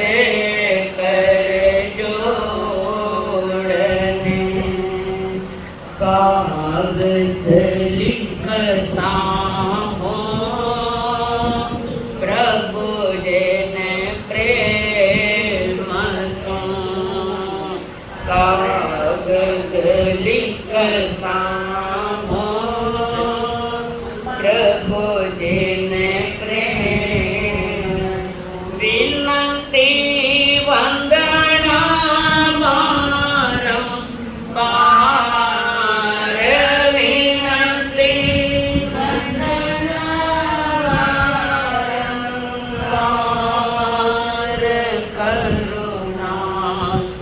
लेकर जोड़ने कागज लिख साहो प्रभु जेने प्रेम सो कागज लिख साहो प्रभु जेने प्रेम विनती वंदना बारंबार विनती वंदना बारंबार करुणा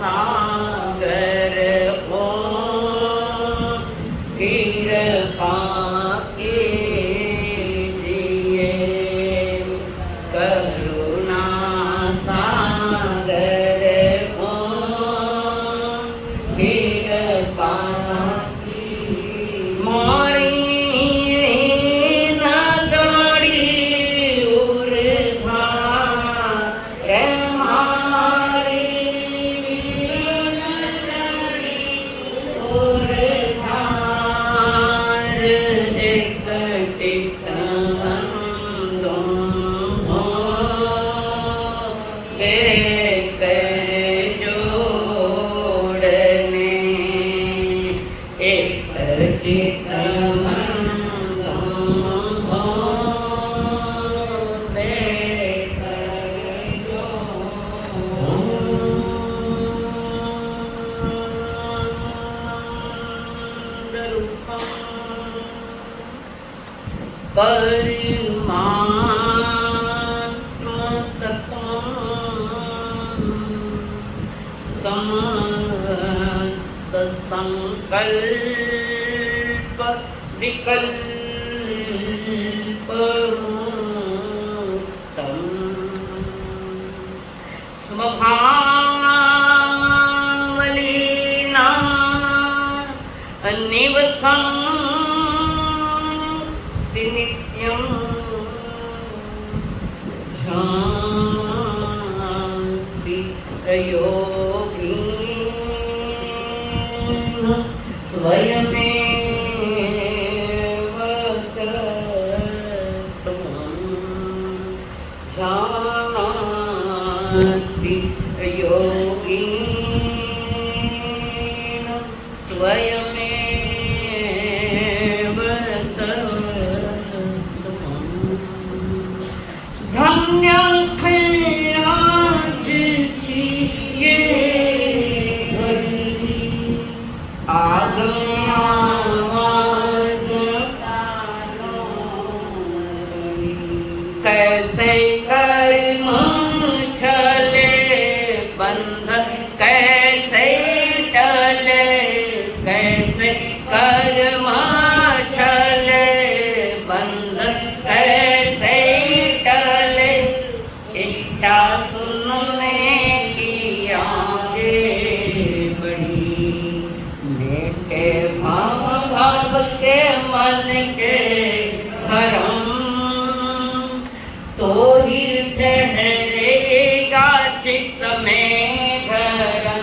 सागर हो कृपा कीजिए करुणा सागर हो कृपा मोरी नगरी उर्धा मारी नगरी उर्धार एक चित्तवंदो हो एक जोड़ने एक चित्तवंदो हो एक समस्त संकल्प विकल्प मुक्तम स्वभावलीना निवसं नित्यं शान्ति योगीन स्वयमेव कर्तुं शान्ति योगीन स्वयमेव कर्तुं धन्य कैसे कर्म छले बंधन कैसे टले कैसे कर्म छले बंधन कैसे टले इच्छा सुनने की आगे बढ़ी मेरे भाव भाव के मन के धर्म तो ही ठहरेगा चित्त में धर्म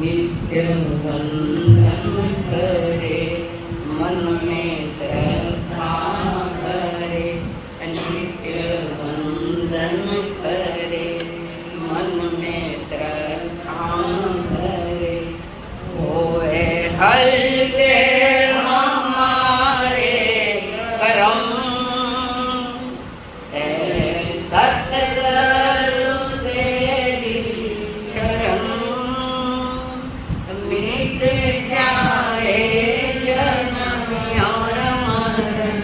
नित्य वंदन करे मन में श्रद्धा करे नित्य वंदन करे मन में श्रद्धा करे होए हल्के हमारे करम सतगुरु तेरी शरण मिट जाए जन्म और मरण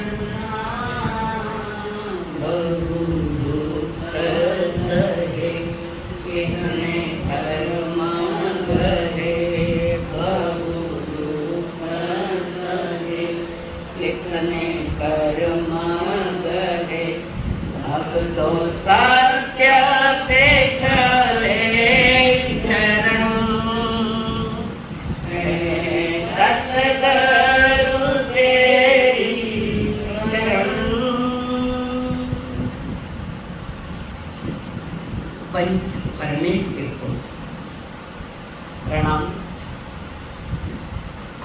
बहु दुख सहे कितने धर्म गहे बहु दुख सहे कितने कर्म गहे अब तो सत्य पे चले चरण सतगुरु तेरी शरण पंच परमेश्वर को प्रणाम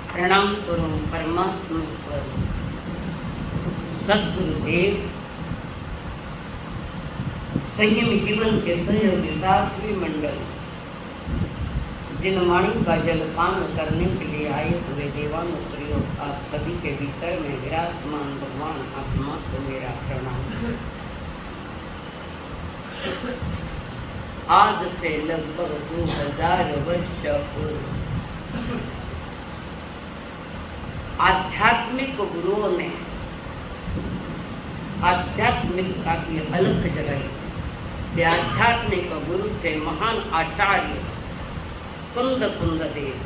प्रणाम करो। परमात्मा स्वरूप सद्गुरुदेव संयम जीवन के सहयोगी साथी मंडल, जिन वाणी का जलपान करने के लिए आए हुए देवानुत्रियों, आप सभी के भीतर में विराजमान भगवान आत्मा को मेरा प्रणाम। आज से लगभग 2000 वर्ष पूर्व आध्यात्मिक गुरुओं ने आध्यात्मिकता की अलग जगाई। वे आध्यात्मिक गुरु थे महान आचार्य कुंद देव।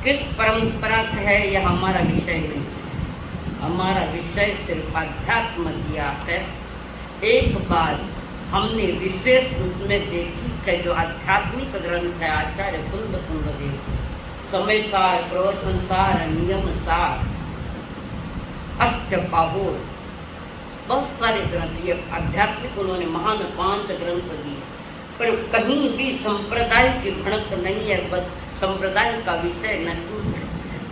किस परंपरा का है यह हमारा विषय नहीं है। हमारा विषय सिर्फ अध्यात्म किया है। एक बार हमने विशेष रूप में देखी कि जो आध्यात्मिक ग्रंथ है आचार्य कुंद देव, समय सार, प्रवचन सार, नियम सार, अष्टबाहुर, बहुत सारे ग्रंथ ये आध्यात्मिक उन्होंने महान 5 ग्रंथ दिए, पर कहीं भी संप्रदाय की भड़क नहीं है। बस संप्रदाय का विषय नहीं है।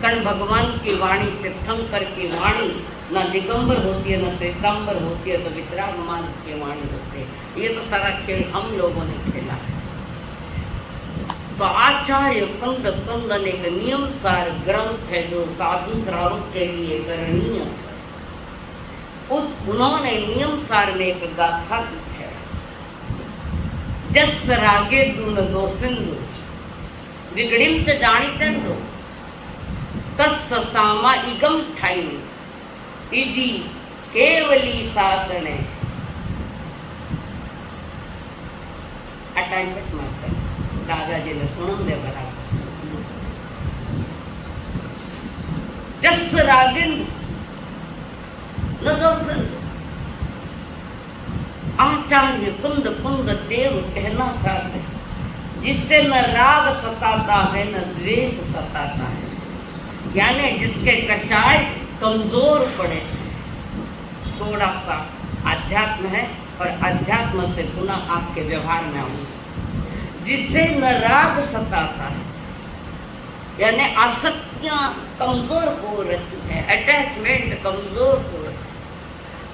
कर्ण भगवान की वाणी, तीर्थंकर की वाणी न दिगंबर होती है न श्वेतांबर होती है, तो वितराग मार्ग की वाणी होती है। ये तो सारा खेल हम लोगों ने खेला है। तो आचार्य कुंद ने एक नियम सार ग्रंथ है जो साधु श्रावक के लिए करणीय है। उन्होंने नियम सार में एक गाथा लिखी है, जस रागे दून दो सिंधु विगड़ित जानितेंदु तस् सामा इगम ठाई इदी केवली शासने। अटैचमेंट मत दादाजी ने सुन दे बराबर। जस रागिन न दोसन, आचार्य कुंद देव कहना चाहते जिससे न राग सताता है न द्वेष सताता है, यानी जिसके कषाय कमजोर पड़े। थोड़ा सा अध्यात्म है और अध्यात्म से पुनः आपके व्यवहार में आऊंगा। जिससे न राग सताता है, यानी आसक्तियां कमजोर हो रही है, अटैचमेंट कमजोर हो रही है,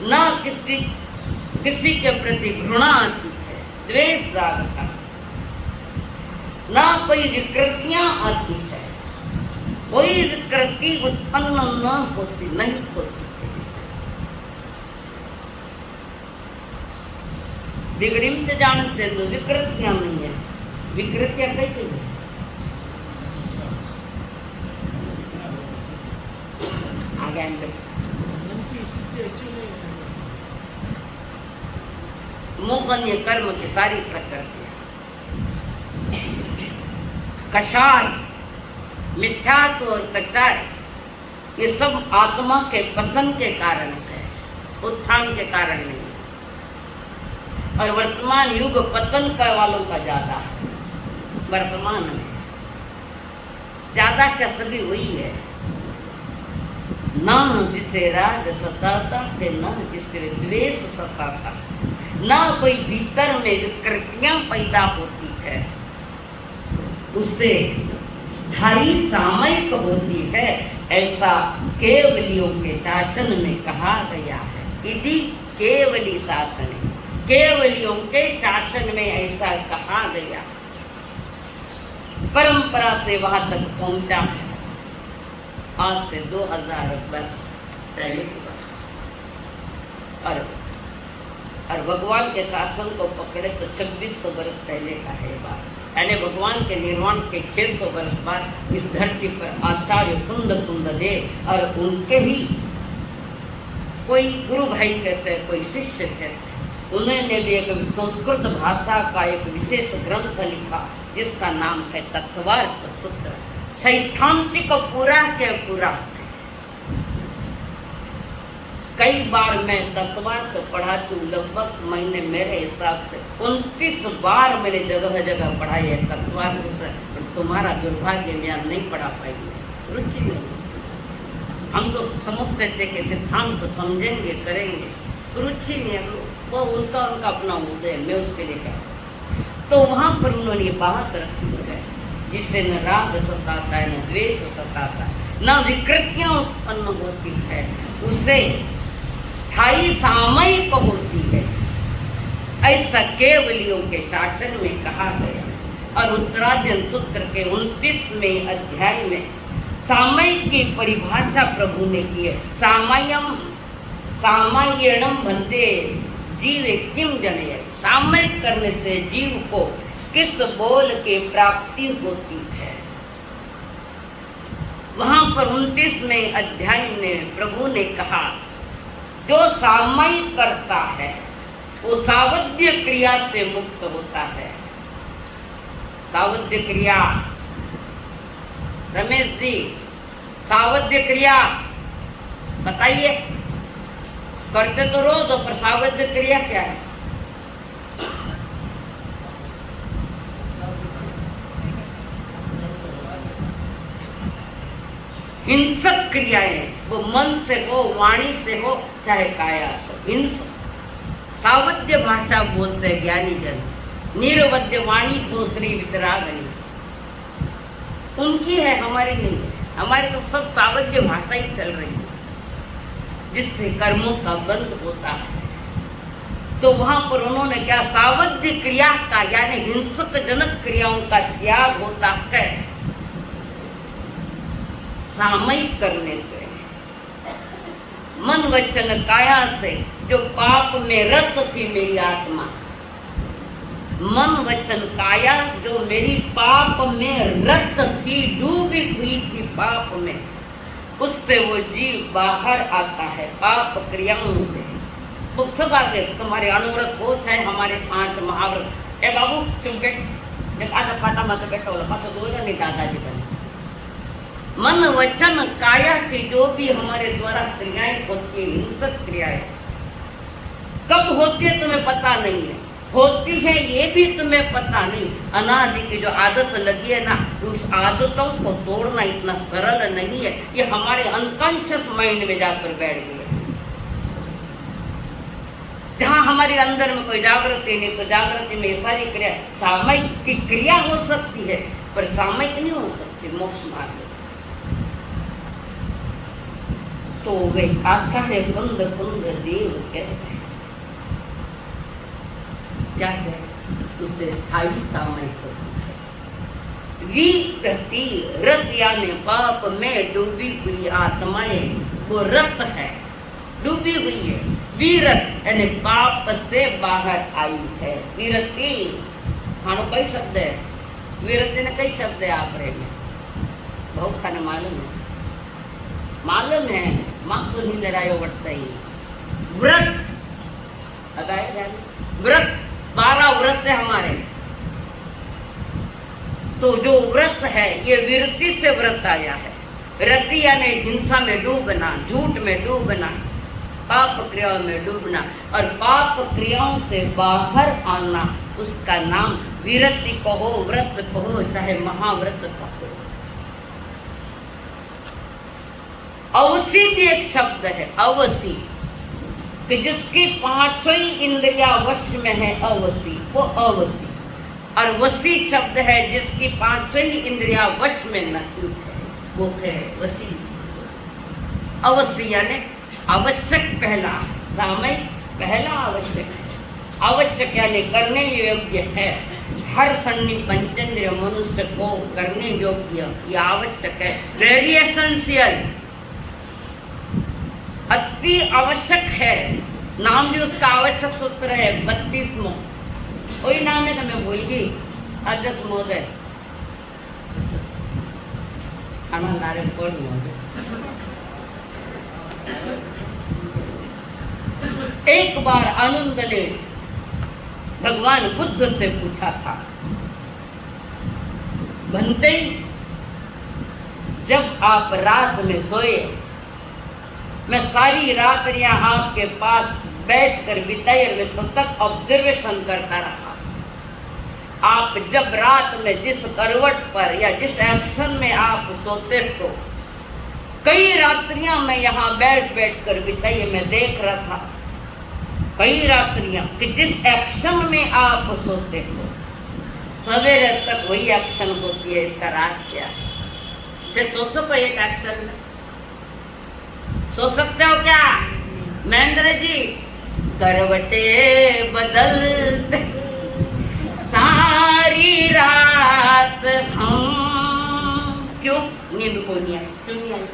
न किसी के प्रति घृणा आती है, द्वेष जागता, ना कोई विकृतियां आती है, कोई विकृति उत्पन्न न होती नहीं होती है। बिगड़ित जानते तो विकृतियां नहीं है। विकृतियां कैसी है? आगे मोहनीय कर्म की सारी प्रकृतियां, कषाय, मिथ्यात्व और कषाय, ये सब आत्मा के पतन के कारण है, उत्थान के कारण नहीं। और वर्तमान युग पतन का वालों का ज्यादा है। वर्तमान में ज्यादा क्या सभी वही है, न जिसे राग सताता है न जिसे द्वेष सताता, न कोई भीतर में विकृतियां पैदा होती है, उससे स्थायी सामयिक होती है, ऐसा केवलियों के शासन में कहा गया है। यदि केवली शासन, केवलियों के शासन में ऐसा कहा गया, परंपरा से वहां तक पहुंचा है। आज से 2000 वर्ष पहले की बात। और भगवान के शासन को पकड़े तो 2600 वर्ष पहले का है बात, यानी भगवान के निर्माण के 600 वर्ष बाद इस धरती पर आचार्य कुंद देव और उनके ही कोई गुरु भाई कहते हैं, कोई शिष्य कहते हैं, उन्होंने भी एक संस्कृत भाषा का एक विशेष ग्रंथ लिखा जिसका नाम है तत्वार्थ सूत्र। सैद्धांतिक पूरा के पूरा। कई बार मैं तत्वार्थ पढ़ाती हूँ, लगभग मैंने मेरे हिसाब से 29 बार मैंने जगह जगह पढ़ाई है तत्वार्थ। तुम्हारा दुर्भाग्य ज्ञान नहीं पढ़ा पाएंगे, रुचि नहीं। हम तो समझते थे कि सिद्धांत समझेंगे करेंगे, रुचि नहीं है, वो उनका उनका अपना मुद्दा है, मैं उसके लिए क्या। तो वहाँ पर उन्होंने ये बात रखी है, जिससे न राग सताता है, न द्वेष सताता है, न विकृतियाँ उत्पन्न होती है, उसे स्थायी सामयिक होती है, ऐसा केवलियों के शासन में कहा गया। और उत्तरार्जुन सूत्र के 29वें अध्याय में सामयिक की परिभाषा प्रभु ने की है। सामयिणम भन्ते जीव किम जनय, सामयिक करने से जीव को किस बोल के प्राप्ति होती है। वहां पर 29वें अध्याय में प्रभु ने कहा, जो सामयिक करता है वो सावध्य क्रिया से मुक्त होता है। सावध्य क्रिया, रमेश जी, सावध्य क्रिया बताइए। करते तो रोज हो, पर सावध्य क्रिया क्या है? हिंसक क्रियाएं, वो मन से हो, वाणी से हो, चाहे काया से, हिंसक। सावध्य भाषा बोलते हैं ज्ञानी जन, निरवध्य वाणी को श्री वितरागनी, उनकी है, हमारी नहीं है। हमारी तो सब सावध्य भाषा ही चल रही है, जिससे कर्मों का बंध होता है। तो वहां पर उन्होंने क्या, सावध्य क्रिया का यानी हिंसक जनक क्रियाओं का त्याग होता है सामयिक करने से। मन वचन काया से जो पाप में रत थी मेरी आत्मा, मन वचन काया जो मेरी पाप में रत थी, डूबी हुई थी पाप में, उससे वो जीव बाहर आता है पाप क्रियाओं से। तो सब आगे तुम्हारे अनुव्रत हो, चाहे हमारे 5 महाव्रत। ए बाबू चुप बैठ, जब आटा पाटा मत बैठो, पास दो नहीं दादाजी बने। मन वचन काया की जो भी हमारे द्वारा क्रियाएं होती है, हिंसक क्रियाएं, कब होती है तुम्हें पता नहीं है, होती है ये भी तुम्हें पता नहीं। अनादि की जो आदत लगी है ना, उस आदतों को तोड़ना इतना सरल नहीं है, ये हमारे अनकॉन्शियस माइंड में जाकर बैठ गई है। जहाँ हमारे अंदर में कोई जागृति नहीं, तो जागृति में सारी क्रिया सामयिक की क्रिया हो सकती है, पर सामयिक नहीं हो सकती मोक्ष मार्ग। तो वे आख्या है कुंद कुंद देव कहते हैं, क्या है, उससे स्थायी सामयिक होती है। विरति, रत यानी पाप में डूबी हुई आत्माएं, वो रत है, डूबी हुई है। वीरत यानी पाप से बाहर आई है। वीरति खानो कई शब्द है, वीरति ने कई शब्द है आप रे में, बहुत खाने मालूम है, माँ तो नहीं लड़ाई बढ़ता ही। व्रत बताया जाए, व्रत 12 व्रत है हमारे। तो जो व्रत है ये विरति से व्रत आया है। रति यानी हिंसा में डूबना, झूठ में डूबना, पाप क्रियाओं में डूबना, और पाप क्रियाओं से बाहर आना, उसका नाम विरति कहो, व्रत कहो, चाहे महाव्रत कहो। अवसी भी एक शब्द है, अवसी, कि जिसकी 5 ही इंद्रिया वश में है, अवसी, वो अवसी। और वसी शब्द है जिसकी 5 ही इंद्रिया वश में नहीं है, वो है वसी। अवसी यानी आवश्यक पहला, सामयिक पहला आवश्यक है। आवश्यक यानी करने योग्य है, हर सन्नी पंचेंद्रिय मनुष्य को करने योग्य, ये आवश्यक है, वेरी एसेंशियल, अति आवश्यक है। नाम भी उसका आवश्यक सूत्र है 32वां, वही नाम है, मैं भूल गई, अध्यक्ष महोदय खाना नारे पढ़ महोदय। एक बार आनंद ने भगवान बुद्ध से पूछा था, बनते जब आप रात में सोए, मैं सारी रात यहाँ आपके पास बैठकर बिताई और मैं सतत ऑब्जर्वेशन करता रहा। आप जब रात में जिस करवट पर या जिस एक्शन में आप सोते तो कई रात्रियां मैं यहाँ बैठ बैठ कर बिताई, मैं देख रहा था कई रात्रियां कि जिस एक्शन में आप सोते हो सवेरे तक वही एक्शन होती है। इसका राज क्या है? फिर सो सको एक एक्शन में, सो सकते हो क्या महेंद्र जी? करवटे बदलते सारी रात हम, क्यों नींद को नहीं आई? क्यों नहीं आई?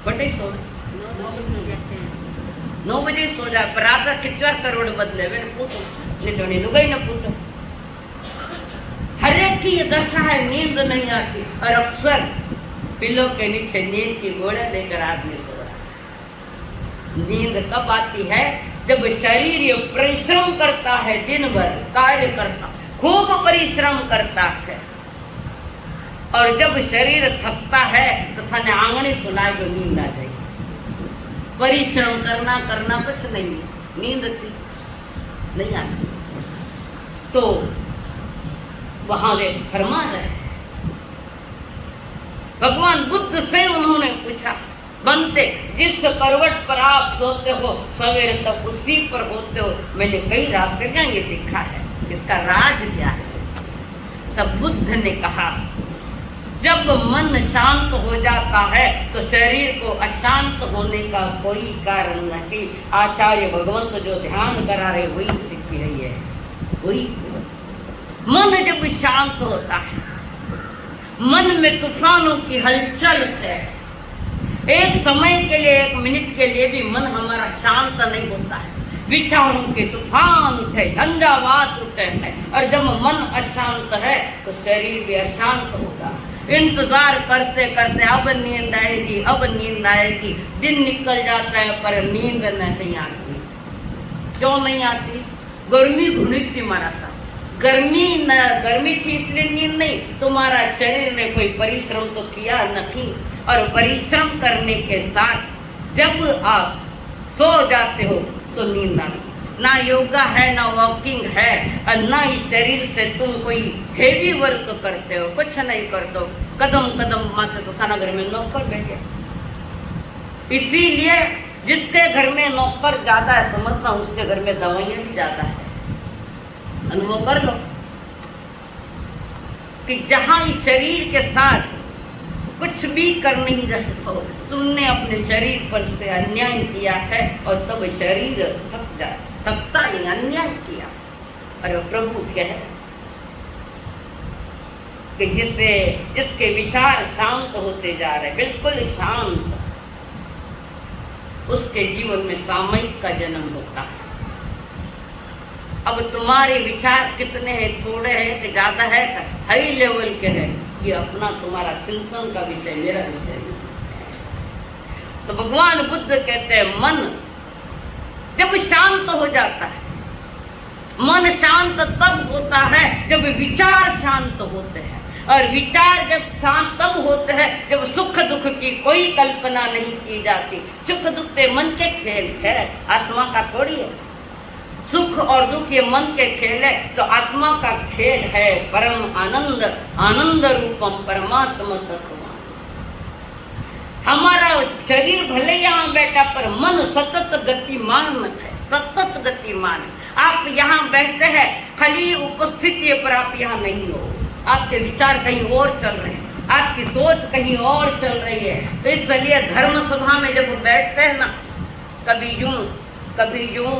बटे सो 9 बजे सो जा, पर रात कितना करोड़ बदले वे पूछो, नहीं तो गई ना पूछो। हर एक की ये दशा है, नींद नहीं आती और अक्सर पिलो के नीचे नींद की गोले लेकर आदमी सो रहा। नींद कब आती है? जब शरीर ये परिश्रम करता है, दिन भर कार्य करता, खूब परिश्रम करता है, और जब शरीर थकता है तो थाने आंगने सुनाए तो नींद आ जाएगी। परिश्रम करना कुछ नहीं, नींद अच्छी नहीं आती। तो वहां वे फरमा रहे, भगवान बुद्ध से उन्होंने पूछा, बनते जिस करवट पर आप सोते हो सवेरे तक उसी पर होते हो, मैंने कई रात्रियां ये देखा है, इसका राज क्या है? तब बुद्ध ने कहा, जब मन शांत हो जाता है तो शरीर को अशांत होने का कोई कारण नहीं। आचार्य भगवंत जो ध्यान करा रहे वही स्थिति है, वही मन जब शांत होता है, मन में तूफानों की हलचल है, एक समय के लिए, एक मिनट के लिए भी मन हमारा शांत नहीं होता है, विचारों के तूफान उठे, झंझावात उठे हैं, और जब मन अशांत है तो शरीर भी अशांत होगा। इंतजार करते करते अब नींद आएगी, अब नींद आएगी, दिन निकल जाता है पर नींद नहीं आती। क्यों नहीं आती? गर्मी घुनी थी हमारा साथ, गर्मी थी इसलिए नींद नहीं, तुम्हारा शरीर ने कोई परिश्रम तो किया नहीं, और परिश्रम करने के साथ जब आप सो जाते हो तो नींद आती। ना योगा है, ना वॉकिंग है, और ना इस शरीर से तुम कोई हेवी वर्क करते हो, कुछ नहीं करते हो, कदम कदम मात्र तो खाना घर में नौकर बैठे। इसीलिए जिसके घर में नौकर ज्यादा है, समझता हूं उसके घर में दवाइयां भी ज्यादा है। अनुभव कर लो कि जहां इस शरीर के साथ कुछ भी कर नहीं रहे हो, तुमने अपने शरीर पर से अन्याय किया है, और तब शरीर थकता नहीं, अन्याय किया। अरे प्रभु क्या है कि जिसके विचार शांत होते जा रहे, बिल्कुल शांत, उसके जीवन में सामयिक का जन्म होता है। अब तुम्हारे विचार कितने हैं, थोड़े हैं कि ज्यादा है, हाई लेवल के हैं, ये अपना तुम्हारा चिंतन का विषय, मेरा विषय नहीं। तो भगवान बुद्ध कहते हैं, मन जब शांत हो जाता है, मन शांत तब होता है जब विचार शांत होते हैं, और विचार जब शांत तब होते हैं जब सुख दुख की कोई कल्पना नहीं की जाती। सुख दुख के मन के खेल है, आत्मा का थोड़ी है। सुख और दुख ये मन के खेल है, तो आत्मा का खेल है परम आनंद, आनंद रूपम परमात्मा तत्व। हमारा शरीर भले यहाँ बैठा पर मन सतत गतिमान है, सतत गतिमान है। आप यहाँ बैठते हैं, खाली उपस्थिति पर आप यहाँ नहीं हो, आपके विचार कहीं और चल रहे हैं, आपकी सोच कहीं और चल रही है। तो इसलिए धर्म सभा में जब बैठते हैं ना, कभी यूं कभी यूं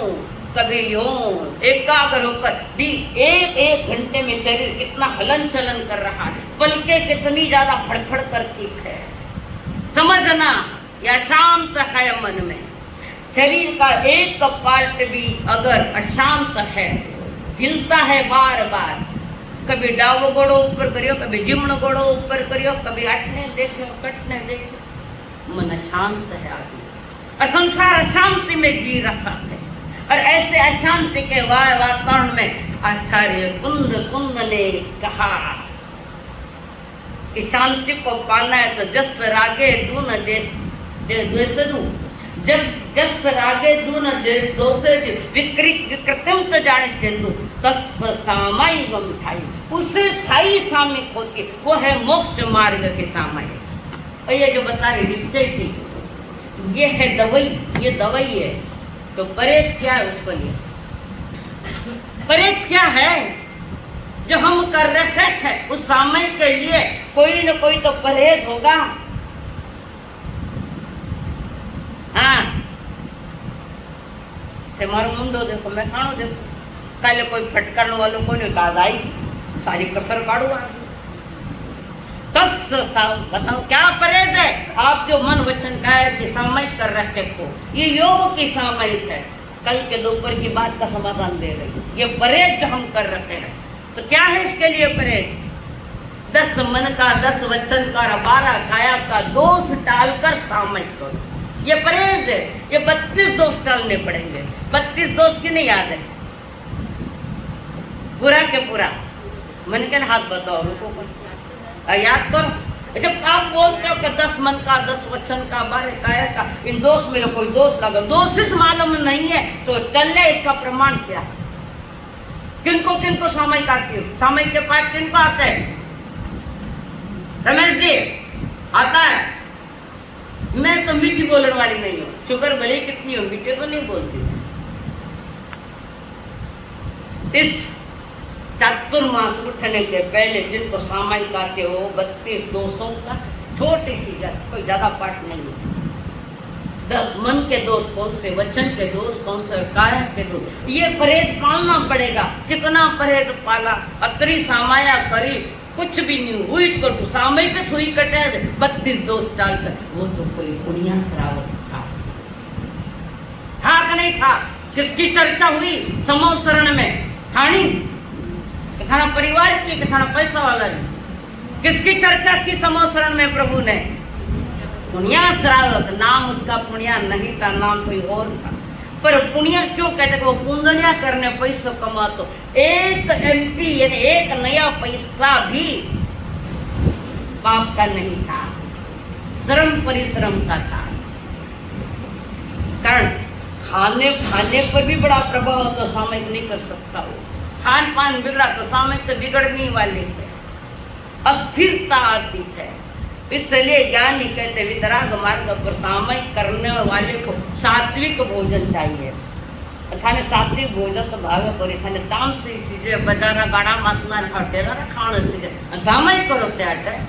कभी यूं, एकाग्र होकर एक घंटे में शरीर कितना हलन चलन कर रहा है, पलकें कितनी ज्यादा फड़फड़ करती है, समझना। या शांत है मन में, शरीर का एक पार्ट भी अगर अशांत है, हिलता है बार बार, कभी डाव गोड़ो ऊपर करियो, कभी जिमण गोड़ो ऊपर करियो, कभी अटने देखो कटने देखो, मन अशांत है आदमी, और संसार अशांति में जी रहा है। और ऐसे अशांति के वातावरण में आचार्य कुंद ने कहा कि शांति को पाना है तो जस रागे दून द्वेषदु, जस रागे दून दोषदु विकृतम तो जाने तेंदु तस् सामायिकम ठाई, उससे स्थायी सामयिक होती, वो है मोक्ष मार्ग के सामयिक। और ये जो बता रहे निश्चय की, ये है दवाई, ये दवाई है। तो परहेज क्या है उसको लिए? परहेज क्या है जो हम कर रहे थे उस समय के लिए? कोई न कोई तो परहेज होगा। हाँ, मारो मुंडो देखो, मैं खानो देखो, काले कोई फटकरण वालों को नहीं दाद आई, सारी कसर काढ़ू। बताओ क्या परहेज है? आप जो मन वचन काया की सामयिक कर रहे हो, ये योग की सामयिक है। कल के दोपहर की बात का समाधान दे रही। ये परहेज जो हम कर रहे हैं, तो क्या है इसके लिए परहेज? 10 मन का, 10 वचन का, 12 काया का दोष टालकर सामयिक करो, ये परहेज है। ये 32 दोष टालने पड़ेंगे। 32 दोष की नहीं याद है? पूरा के पूरा मन के हाथ बताओ, रुको याद करो। जब आप बोलते हो कि 10 मन का, 10 वचन का, 12 काया का, इन दोष में कोई दोष लगा, दोषित मालूम नहीं है तो टल्ले, इसका प्रमाण क्या? किनको किनको सामयिक आती है? सामयिक के पाठ किनको आते हैं? रमेश जी आता है? मैं तो मीठी बोलने वाली नहीं हूँ, शुगर भले कितनी हो, मीठे तो नहीं बोलती। इस चातुर्मास उठने के पहले जिनको सामयिक आते हो 32 दोषों का, छोटी सी कोई ज्यादा पाठ नहीं है। मन के दोष कौन से, वचन के दोष कौन से, काया के दोष, ये परहेज पालना पड़ेगा। कितना परहेज पाला, अतरी सामाया करी, कुछ भी नहीं हुई कटू, सामयिक हुई कटे 32 दोष डालकर। वो तो कोई पुण्या श्रावक था कि नहीं था? किसकी चर्चा हुई समोसरण में? ठाणी थाना परिवार की, थाना पैसा वाला है? किसकी चर्चा की समोसरण में प्रभु ने? पुण्या श्रावक। नाम उसका पुण्या नहीं था, नाम कोई और था। पर पुण्या क्यों कहते? वो पुण्या करने पैसा कमा, तो एक MP यानी एक नया पैसा भी पाप का नहीं था, श्रम परिश्रम का था। कारण खाने पर भी बड़ा प्रभाव तो सामयिक नहीं कर सकता। वो खान पान बिगड़ा तो सामयिक तो बिगड़ने वाले थे, अस्थिरता आती है। इसलिए ज्ञानी कहते वितराग मार्ग पर सामयिक करने वाले को सात्विक भोजन चाहिए। अथाने सात्विक भोजन तो भावे पर थाने तामसी चीजें बजारा गाड़ा मातना हटेला खाने चीजें सामयिक करो क्या है?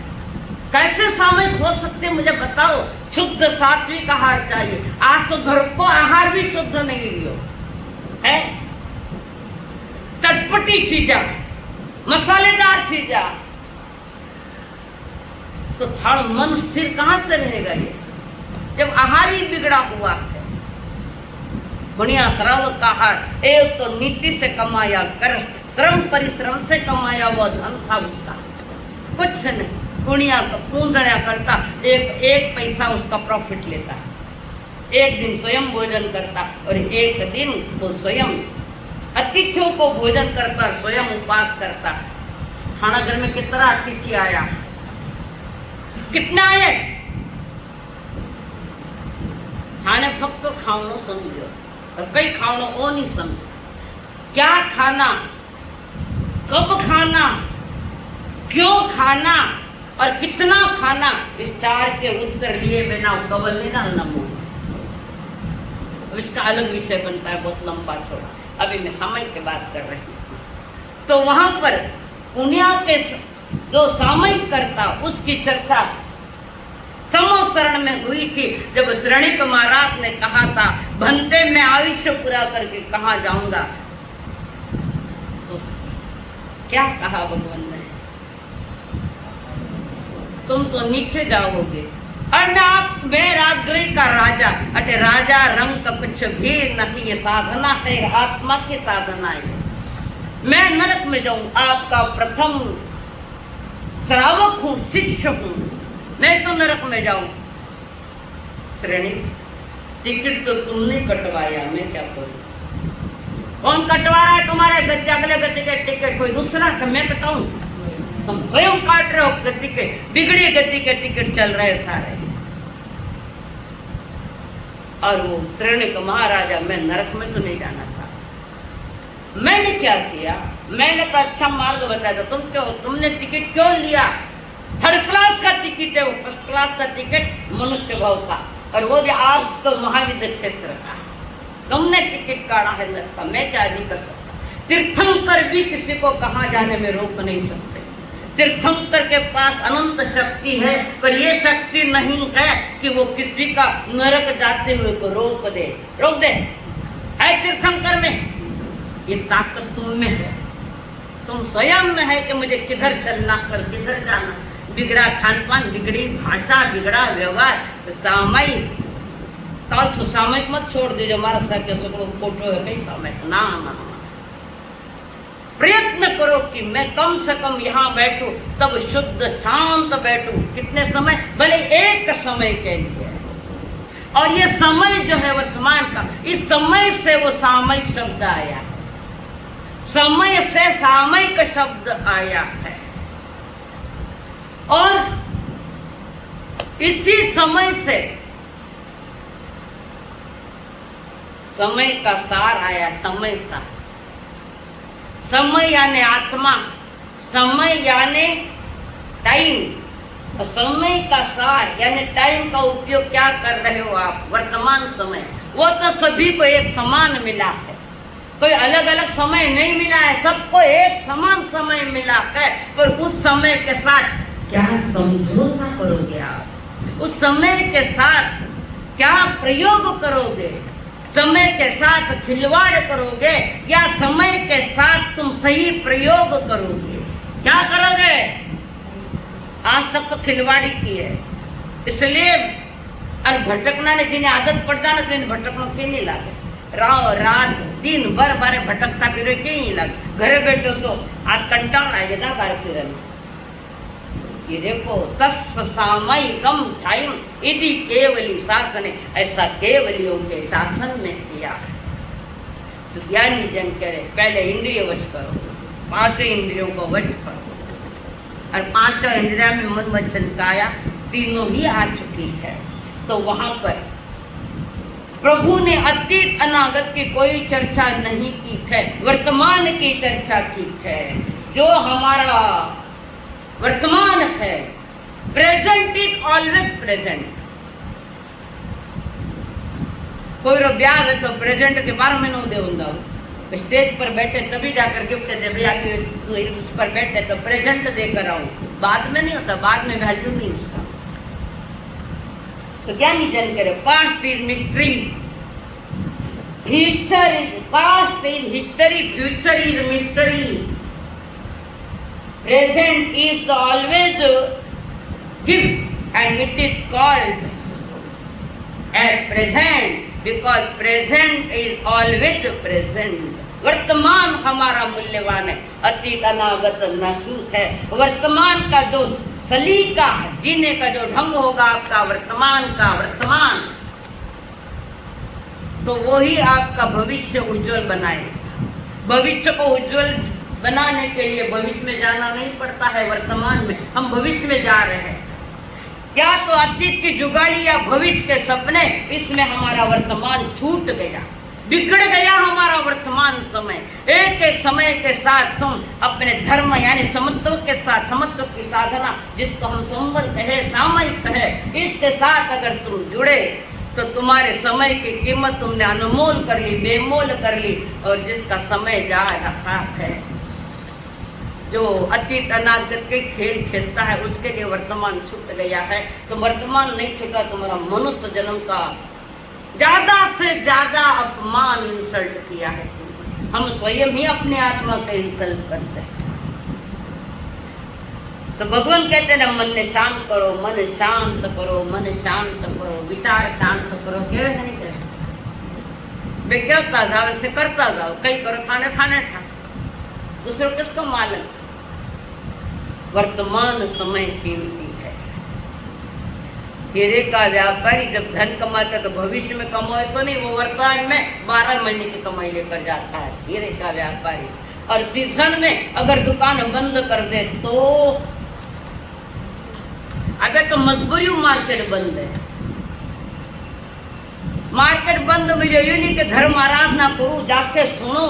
कैसे सामयिक हो सकते मुझे बताओ? शुद्ध सात्विक आहार चाहिए। आज तो घर को आहार भी शुद्ध नहीं लियो है, चटपटी चीजा, मसालेदार चीजा, तो थोड़ा मन स्थिर कहां से रहेगा ये, जब आहार ही बिगड़ा हुआ है। बढ़िया श्रावक का आहार एक तो नीति से कमाया कर, श्रम परिश्रम से कमाया हुआ धन था उसका, कुछ नहीं पुण्या पूंजया करता, एक पैसा उसका प्रॉफिट लेता, एक दिन स्वयं भोजन करता और एक दिन वो स्वयं अतिथियों को भोजन करता, स्वयं उपवास करता। खाना घर में कितना अतिथि आया, कितना आए? खाने फक्त खावनो समझो और कई खावनो ओ नहीं समझो। क्या खाना, कब खाना, क्यों खाना और कितना खाना, इस 4 के उत्तर लिए बिना कवल नहीं डालना मुंह। इसका अलग विषय बनता है, बहुत लंबा चौड़ा। अभी मैं समय की बात कर रही हूँ। तो वहां पर पुण्या के जो सामयिक करता उसकी चर्चा समोसरण में हुई थी। जब श्रेणिक महाराज ने कहा था भंते मैं आयुष्य पूरा करके कहाँ जाऊंगा, तो क्या कहा भगवान ने? तुम तो नीचे जाओगे और मैं राजगृह का राजा। अटे राजा रंग का कुछ भी नहीं, ये साधना है, आत्मा की साधना है। मैं नरक में जाऊं, आपका प्रथम श्रावक हूं, शिष्य हूं, मैं तो नरक में जाऊं। श्रेणी टिकट तो तुमने कटवाया, मैं क्या करूं? कौन कटवा रहा है तुम्हारे गति, अगले गति के टिकट? कोई दूसरा? मैं कटाऊं? तुम स्वयं काट रहे हो गति के, बिगड़ी गति के टिकट चल रहे सारे। और वो श्रेणिक महाराजा, मैं नरक में तो नहीं जाना था। मैंने क्या किया? मैंने तो अच्छा मार्ग बताया था। तुमने टिकट क्यों लिया? थर्ड क्लास का टिकट है वो, फर्स्ट क्लास का टिकट मनुष्य भाव का, और वो भी आप तो महाविद्य क्षेत्र का। तुमने टिकट काटा है लगता, मैं क्या नहीं कर सकता। तीर्थंकर भी किसी को कहाँ जाने में रोक नहीं सकते। तीर्थंकर के पास अनंत शक्ति है, पर ये शक्ति नहीं है कि वो किसी का नरक जाते हुए को रोक दे। है तीर्थंकर में ये ताकत तुम में है, तुम स्वयं में है कि मुझे किधर चलना कर किधर जाना। बिगड़ा खान पान, बिगड़ी भाषा, बिगड़ा व्यवहार, सामयिक ताल सामयिक मत छोड़ दीजिए। हमारा सर के सैकड़ों फोटो है कई सामयिक ना ना। प्रयत्न करो कि मैं कम से कम यहाँ बैठूं, तब शुद्ध शांत बैठूं। कितने समय? भले एक समय के लिए। और ये समय जो है वर्तमान का, इस समय से वो सामयिक शब्द आया, समय से सामयिक शब्द आया है। और इसी समय से समय का सार आया। समय सा, समय यानी आत्मा, समय यानी टाइम, और समय का सार यानी टाइम का उपयोग क्या कर रहे हो आप वर्तमान समय। वो तो सभी को एक समान मिला है, कोई अलग अलग समय नहीं मिला है, सबको एक समान समय मिला है। पर उस समय के साथ क्या समझौता करोगे आप, उस समय के साथ क्या प्रयोग करोगे, समय के साथ खिलवाड़ करोगे या समय के साथ तुम सही प्रयोग करोगे? क्या करोगे? आज तक तो खिलवाड़ी की है, इसलिए और भटकना ने जिन्हें आदत पड़ जाना तो भटकना क्यों नहीं लागे। रात दिन भर बारे भटकता फिर क्यों नहीं लागे। घरे बैठो तो आज कंटाल आएगा ना बार फिर। ये देखो तस् सामयिकम टाइम यदि केवली शासन, ऐसा केवलियों के शासन में किया। तो ज्ञानी जन कह रहे पहले इंद्रिय वश करो, 5 इंद्रियों को वश करो, और 5 इंद्रिया में मन वचन काया तीनों ही आ चुकी है। तो वहां पर प्रभु ने अतीत अनागत की कोई चर्चा नहीं की है, वर्तमान की चर्चा की है। जो हमारा वर्तमान है, प्रेजेंट इज ऑलवेज प्रेजेंट। कोई रो ब्याह है तो प्रेजेंट के 12 महीनों दे होंदा, स्टेज पर बैठे तभी जाकर गिफ्ट दे, भैया तू उस पर बैठे तो प्रेजेंट देकर आऊं। बाद में नहीं होता, बाद में वैल्यू नहीं उसका। तो क्या नहीं जन करे, past is mystery, future is, past is history, future is mystery, present is the always gift and it is called as present because present is always present. वर्तमान हमारा मूल्यवान है, अतीत अनागत नहीं है। वर्तमान का जो सलीका जीने का जो ढंग होगा आपका वर्तमान का वर्तमान, तो वही आपका भविष्य उज्जवल बनाएगा। भविष्य को उज्जवल बनाने के लिए भविष्य में जाना नहीं पड़ता है, वर्तमान में हम भविष्य में जा रहे हैं। क्या तो अतीत की जुगाली या भविष्य के सपने, इसमें हमारा वर्तमान छूट गया, बिगड़ गया हमारा वर्तमान समय। एक एक समय के साथ तुम अपने धर्म यानी समत्व के साथ, समत्व की साधना जिसको हम संबंध है, सामयिक है, इसके साथ अगर तुम जुड़े तो तुम्हारे समय की कीमत तुमने अनमोल कर ली, बेमोल कर ली। और जिसका समय जा रहा है, जो अतीत अनागत के खेल खेलता है, उसके लिए वर्तमान छूट गया है। तो वर्तमान नहीं छूटा, तुम्हारा मनुष्य जन्म का ज्यादा से ज्यादा अपमान, इंसल्ट किया है। हम स्वयं ही अपने आत्मा का इंसल्ट करते हैं। तो भगवान कहते हैं ना, मन ने शांत करो, मन शांत करो, मन शांत करो, विचार शांत करो। क्या नहीं कहते वे करता जाओ, इसे करता जाओ, कई करो खाने खाने था, दूसरों किसको मालूम। वर्तमान समय कीमती है। हीरे का व्यापारी जब धन कमाता है तो भविष्य में कमाओ ऐसा नहीं, वो वर्तमान में 12 महीने की कमाई लेकर जाता है हीरे का व्यापारी। और सीजन में अगर दुकान बंद कर दे तो अगर तो मजबूरी मार्केट बंद है, मार्केट बंद मुझे यू नहीं कि धर्म आराधना करूं, जाके सुनो,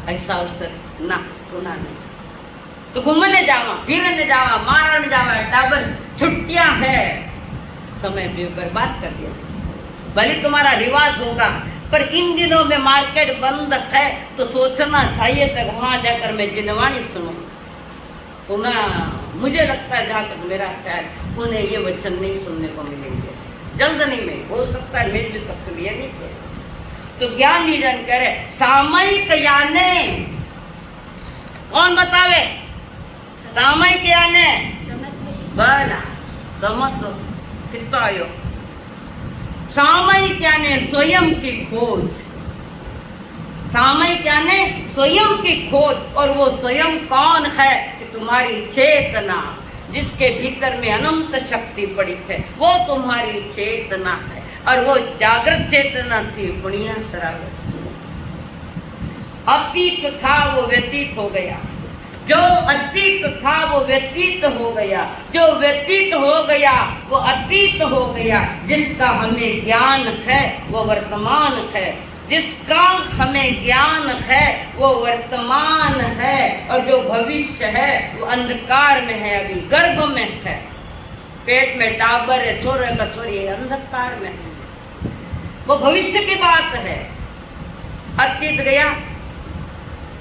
ऐसा अवसर ना सुना नहीं। तो घूमने जावा, फिरने जावा, मारने जावा, टाबर छुट्टियां है, समय भी बर्बाद कर दिया। भले तुम्हारा रिवाज होगा, पर इन दिनों में मार्केट बंद है तो सोचना चाहिए तक वहां जाकर मैं जिनवाणी सुनूं। मुझे लगता है जहाँ तक मेरा ख्याल उन्हें ये वचन नहीं सुनने को मिलेंगे, जल्द नहीं में, हो सकता है मेरे भी सबके लिए नहीं है। तो ज्ञान निधन करे सामयिक याने, कौन बतावे सामयिक याने बना समझ लो कितना आयो। सामयिक याने स्वयं की खोज, सामयिक याने स्वयं की खोज, और वो स्वयं कौन है कि तुम्हारी चेतना जिसके भीतर में अनंत शक्ति पड़ी है, वो तुम्हारी चेतना है। और वो जागृत चेतना थी पुण्या शरारत, अतीत था वो व्यतीत हो गया, जो अतीत था वो व्यतीत हो गया, जो व्यतीत हो गया वो अतीत हो गया। जिसका हमें ज्ञान है वो वर्तमान है, जिसका हमें ज्ञान है वो वर्तमान है, और जो भविष्य है वो अंधकार में है, अभी गर्भ में है, पेट में टाबर है, छोरे का छोरी अंधकार में है, वो भविष्य की बात है। अतीत गया,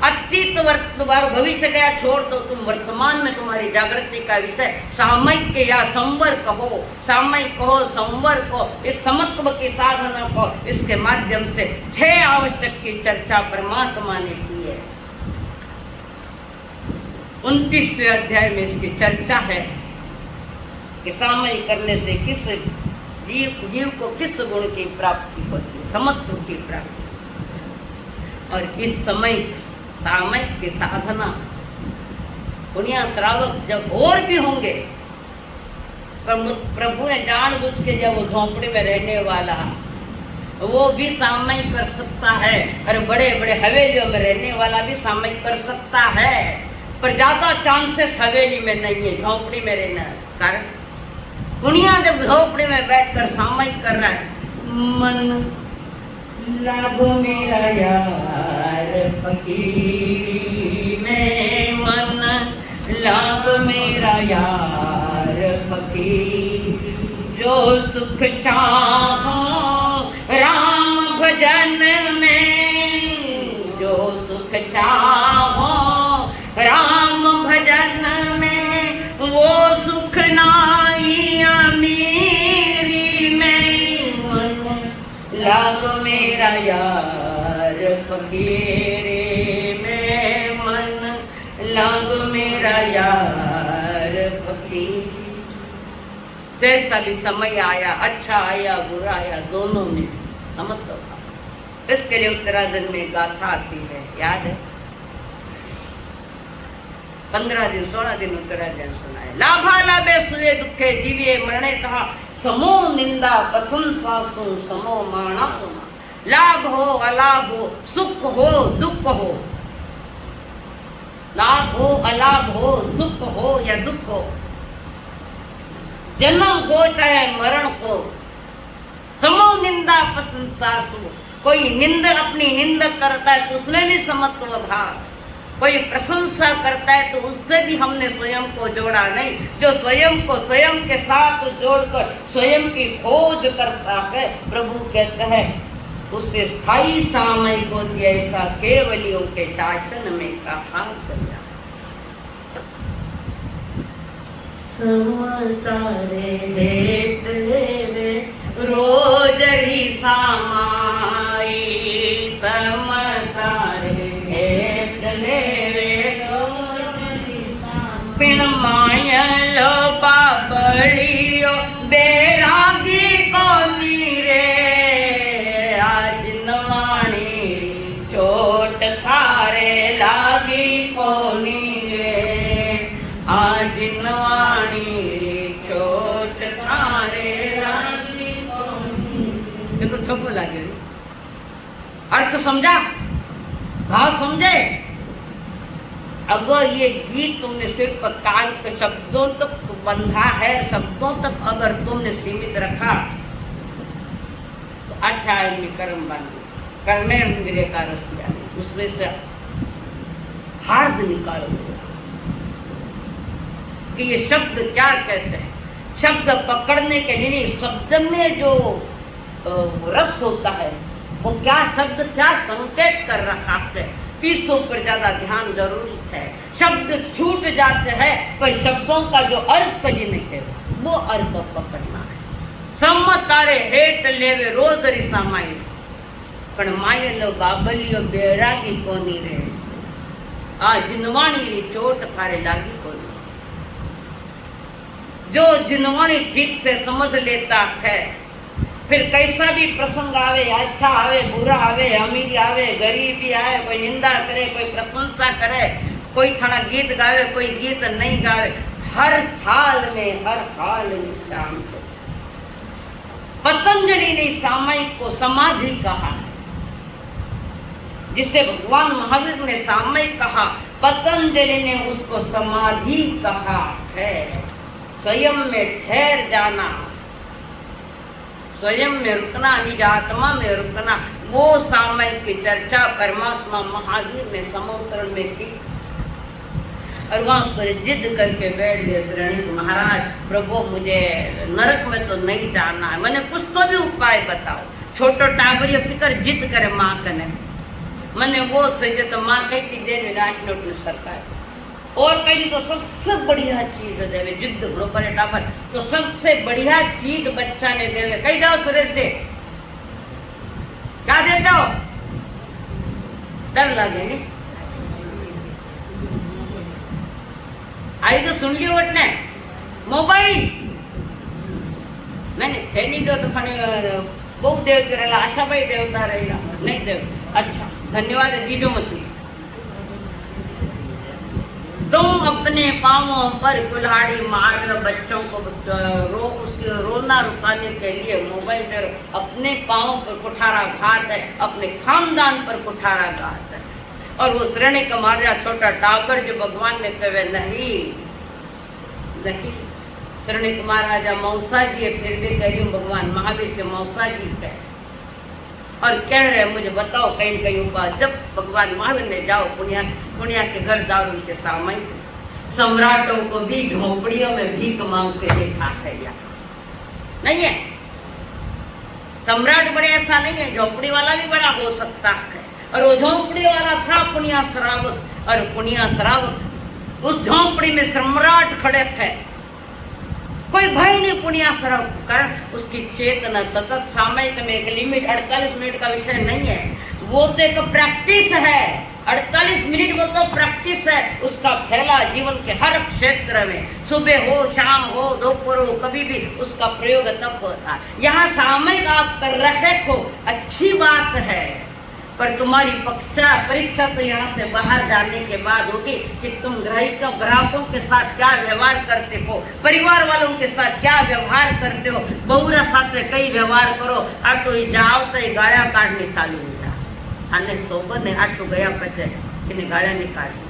अतीत भविष्य गया, छोड़ दो, तुम वर्तमान में तुम्हारी जागृति का विषय सामयिक या संवर कहो, सामयिक कहो, संवर को, इस समत्व की साधना को, इसके माध्यम से 6 आवश्यक की चर्चा परमात्मा ने की है। 29वें अध्याय में इसकी चर्चा है कि सामयिक करने से किस जीव को किस गुण की प्राप्ति होती है, समत्व की प्राप्ति। और इस समय सामयिक की साधना पुण्य श्रावक जब और भी होंगे, पर प्रभु ने जानबूझ के जब वो झोंपड़ी में रहने वाला वो भी सामयिक कर सकता है, और बड़े बड़े हवेलियों में रहने वाला भी सामयिक कर सकता है, पर ज्यादा चांसेस हवेली में नहीं है, झोंपड़ी में रहना। कारण दुनिया जब झोपड़ी में बैठकर सामयिक कर रहा है, मन लाभ मेरा यार फकीरी में, मन लाभ मेरा यार फकीरी, जो सुख चाहो राम भजन में, जो सुख चाहो राम भजन में, वो सुख नाई अमीरी में, मन लाभ मेरा यार फकीरे में, मन लाभ मेरा यार फकीर। जैसा भी समय आया, अच्छा आया बुरा आया, दोनों में समझ लो। इसके लिए उत्तराधन में गाथा आती है, याद है? 15 दिन 16 दिन उत्तराधन सुनाए। लाभा लाभे सुए दुखे जीवे मरणे कहा, समो निंदा प्रशंसा सु समो माना सुना। लाभ हो अलाभ हो, सुख हो दुख हो, लाभ हो अलाभ हो, सुख हो या दुख हो, जन्म हो चाहे मरण हो, समो निंदा प्रशंसा सु। कोई निंद अपनी निंदा करता है तो उसमें भी समत्व भाव, कोई प्रशंसा करता है तो उससे भी हमने स्वयं को जोड़ा नहीं। जो स्वयं को स्वयं के साथ जोड़कर स्वयं की खोज करता है, प्रभु कहते हैं उससे स्थायी सामयिक होती है, ऐसा केवलियों के शासन में कहा गया। समतारे देत लेवे रोज ही सामाई, समतारे देत लेवे रोज ही सामाई। पिण मायलो बाबड़ियो बेरागी को नीरे, आज नवाणी चोट थारे लागी को नीरे, आज नवाणी चोट थारे लागी को नीरे। देखो सबको लगे अर्थ समझा, भाव समझे। अगर ये गीत तुमने सिर्फ कान के शब्दों तक बंधा है, शब्दों तक अगर तुमने सीमित रखा तो 28 में कर्म बन कर्मे इंद्रिय का रस जाने, उसमें से हार्द निकालो। कि ये शब्द क्या कहते हैं। शब्द पकड़ने के लिए नहीं, शब्द में जो रस होता है वो क्या शब्द क्या संकेत कर रहा है, इसके ऊपर ज्यादा ध्यान जरूरी है। शब्द छूट जाते हैं पर शब्दों का जो अर्थ जिन्हें है वो अर्थ पकड़ना है। सम्मतारे हेट लेवे रोज री सामाई पण मायलो बाबलियो बेरागी कोनी रे आ जिनवाणी री चोट थारे लागी कोनी। जो जिनवाणी ठीक से समझ लेता है फिर कैसा भी प्रसंग आवे, अच्छा आवे बुरा आवे, अमीरी आवे गरीबी आए, कोई निंदा करे कोई प्रशंसा करे, कोई थाना गीत गावे कोई गीत नहीं गावे, हर हाल में शांत। पतंजलि ने सामयिक को समाधि कहा है, जिसे भगवान महावीर ने सामयिक कहा, पतंजलि ने उसको समाधि कहा है। स्वयं में ठहर जाना, स्वयं में रुकना, निज आत्मा में रुकना, वो सामयिक की चर्चा परमात्मा महावीर ने समोसरण में की। और वहां पर जिद करके बैठ गए श्रेणी महाराज, प्रभु मुझे नरक में तो नहीं जाना है, मैंने कुछ तो भी उपाय बताओ। छोटो टाबरी फिकर जिद करे माँ कने, मैंने वो चाहिए तो माँ कहती दे राजनोट सरकार, और कहीं तो सबसे बढ़िया चीज देवे, जिद घरो पर टाबर तो सबसे बढ़िया चीज बच्चा ने देवे। कही जाओ सुरेश दे, क्या दे जाओ, डर लगे नहीं आई तो सुन लियो वटने मोबाइल नहीं थैली दो तो खाने बहुत देव करेला, आशाबाई देवता रहेगा नहीं देव। अच्छा धन्यवाद दीजो मत। तुम अपने पांवों पर कुल्हाड़ी मार लो, बच्चों को उसके रोना रुकाने के लिए मोबाइल पर अपने पांवों पर कुठारा घात है, अपने खानदान पर कुठारा घात है। और वो श्रेणी का मारा छोटा टाबर जो भगवान ने कहे नहीं नहीं, श्रेणी के महाराजा मौसा जी है, फिर भी कह रही हूँ भगवान महावीर के मौसा जी है और कह रहे मुझे बताओ कहीं कहीं उपाय। जब भगवान महावीर ने जाओ पुनिया पुनिया के घर जाओ, उनके सामने सम्राटों को भी झोपड़ियों में भीख मांगते देखा है या नहीं है। सम्राट बड़े ऐसा नहीं है, झोपड़ी वाला भी बड़ा हो सकता है। और वो झोंपड़ी वाला था पुनिया श्रावक, और पुनिया श्रावक उस झोंपड़ी में सम्राट खड़े थे, कोई भय नहीं पुनिया श्रावक कर। उसकी चेतना सतत सामयिक में एक लिमिट 48 मिनट का विषय नहीं है, वो तो एक प्रैक्टिस है। 48 मिनट वो तो प्रैक्टिस है, उसका फैला जीवन के हर क्षेत्र में, सुबह हो शाम हो दोपहर हो कभी भी उसका प्रयोग तब होता है। यहाँ सामयिक आप कर रहे हो अच्छी बात है, पर तुम्हारी परीक्षा तो यहाँ से बाहर जाने के बाद होगी कि तुम ग्राहकों के साथ क्या व्यवहार करते हो, परिवार वालों के साथ क्या व्यवहार करते हो। बहुरा साथ कई व्यवहार करो, आटो ही जाओ तो गाया काटनी चालू हो जाए, आने सोबर ने आटो गया पचे कि गाया निकाली।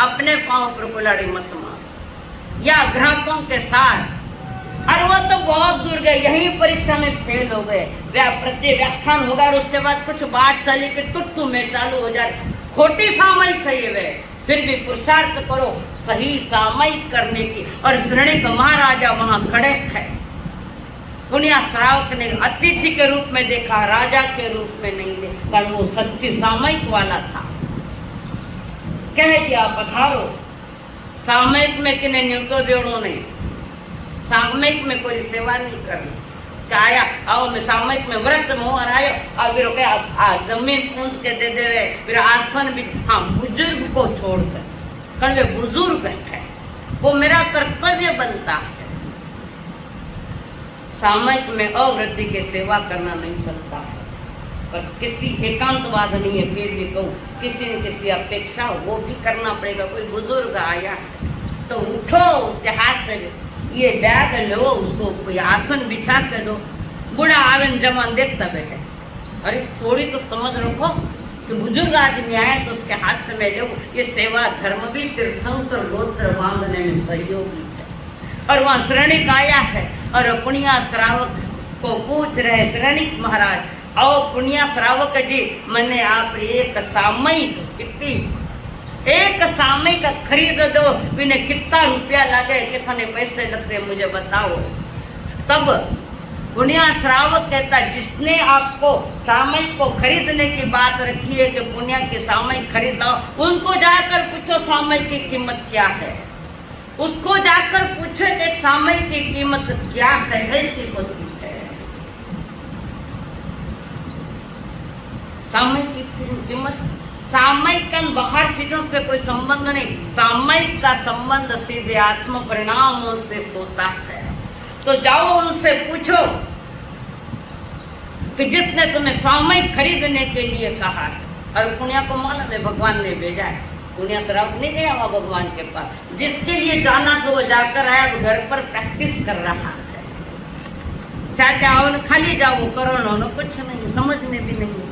अपने पाँव पर कुल्हाड़ी मत मारो, या ग्राहकों के साथ। और वो तो बहुत दूर गए, यही परीक्षा में फेल हो गए, प्रति व्याख्यान होगा और उसके बाद कुछ बात चली कि तुत्तु में चालू हो जाए, खोटी सामयिक है ये। फिर भी पुरुषार्थ करो सही सामयिक करने की। और श्रेणी का महाराजा वहां खड़े थे, पुनिया श्रावक ने अतिथि के रूप में देखा, राजा के रूप में नहीं देखा, कारण वो सच्ची सामयिक वाला था। कह दिया पधारो, सामयिक में किने न्यूतो जोड़ो नहीं, सामयिक में कोई सेवा नहीं करनी। क्या आया आओ मैं सामयिक में व्रत मोहर आयो और फिर क्या जमीन पूंछ के दे दे, फिर आसन भी। हाँ बुजुर्ग को छोड़कर, कर वे बुजुर्ग है, वो मेरा कर्तव्य बनता है। सामयिक में अवृद्धि की सेवा करना नहीं चलता है, पर किसी एकांतवाद नहीं है, फिर भी कहूँ किसी न किसी अपेक्षा वो भी करना पड़ेगा। कोई बुजुर्ग आया तो उठो, उसके हाथ से ये बैग लो, उसको कोई आसन बिछा कर दो। बूढ़ा आवन जमान देखता बैठे, अरे थोड़ी तो समझ रखो कि बुजुर्ग आदमी आए तो उसके हाथ से मैं लो। ये सेवा धर्म भी तीर्थंकर गोत्र बांधने में सहयोगी है। और वहाँ श्रेणिक आया है और पुनिया श्रावक को पूछ रहे, श्रेणिक महाराज आओ पुनिया श्रावक जी, मैंने आप एक सामयिक कितनी एक सामयिक खरीद दो, बिना कितना रुपया लगे, कितने पैसे लगते मुझे बताओ। तब पुण्या श्रावक कहता है, जिसने आपको सामयिक को खरीदने की बात रखी है कि पुण्या की सामयिक खरीद लाओ, उनको जाकर पूछो सामयिक की कीमत क्या है। उसको जाकर पूछो कि सामयिक की कीमत क्या है, ऐसी होती है। सामयिक की कीमत, सामयिक का बाहर चीजों से कोई संबंध नहीं, सामयिक का संबंध सीधे आत्म परिणामों से होता है। तो जाओ उनसे पूछो कि जिसने तुम्हें सामयिक खरीदने के लिए कहा है। और पुण्या को मालूम है भगवान ने भेजा है, पुण्या श्रावक नहीं गया वहां भगवान के पास, जिसके लिए जाना तो वो जाकर आया, वो घर पर प्रैक्टिस कर रहा है। चाहे आओ खाली जाओ करो ना, कुछ नहीं, समझने भी नहीं।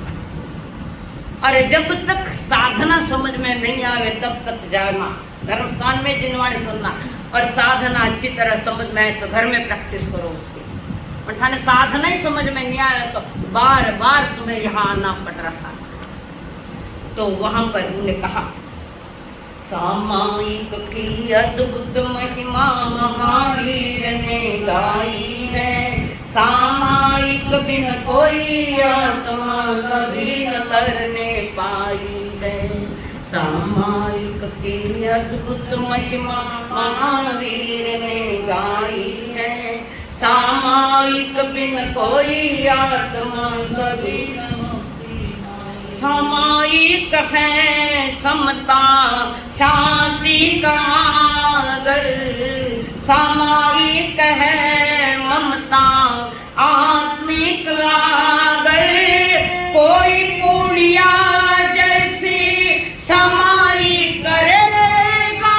अरे जब तक साधना समझ में नहीं आवे तब तक जाना, धर्म स्थान में जिनवाणी सुनना, और साधना अच्छी तरह समझ में आए तो घर में प्रैक्टिस करो उसकी। और साधना ही समझ में नहीं आया तो बार बार तुम्हें यहाँ आना पड़ रहा। तो वहां पर उन्होंने कहा, सामायिक की अद्भुत महिमा महावीर ने गाई है, सामायिक बिन कोई आत्मा कभी न करने पाई है। सामायिक की अद्भुत महिमा महावीर ने गाई है, सामायिक बिन कोई आत्मा कभी न। सामायिक है समता शांति का आगर, सामायिक है ममता आत्मिक आगर, कोई पुण्या जैसी समाई करेगा,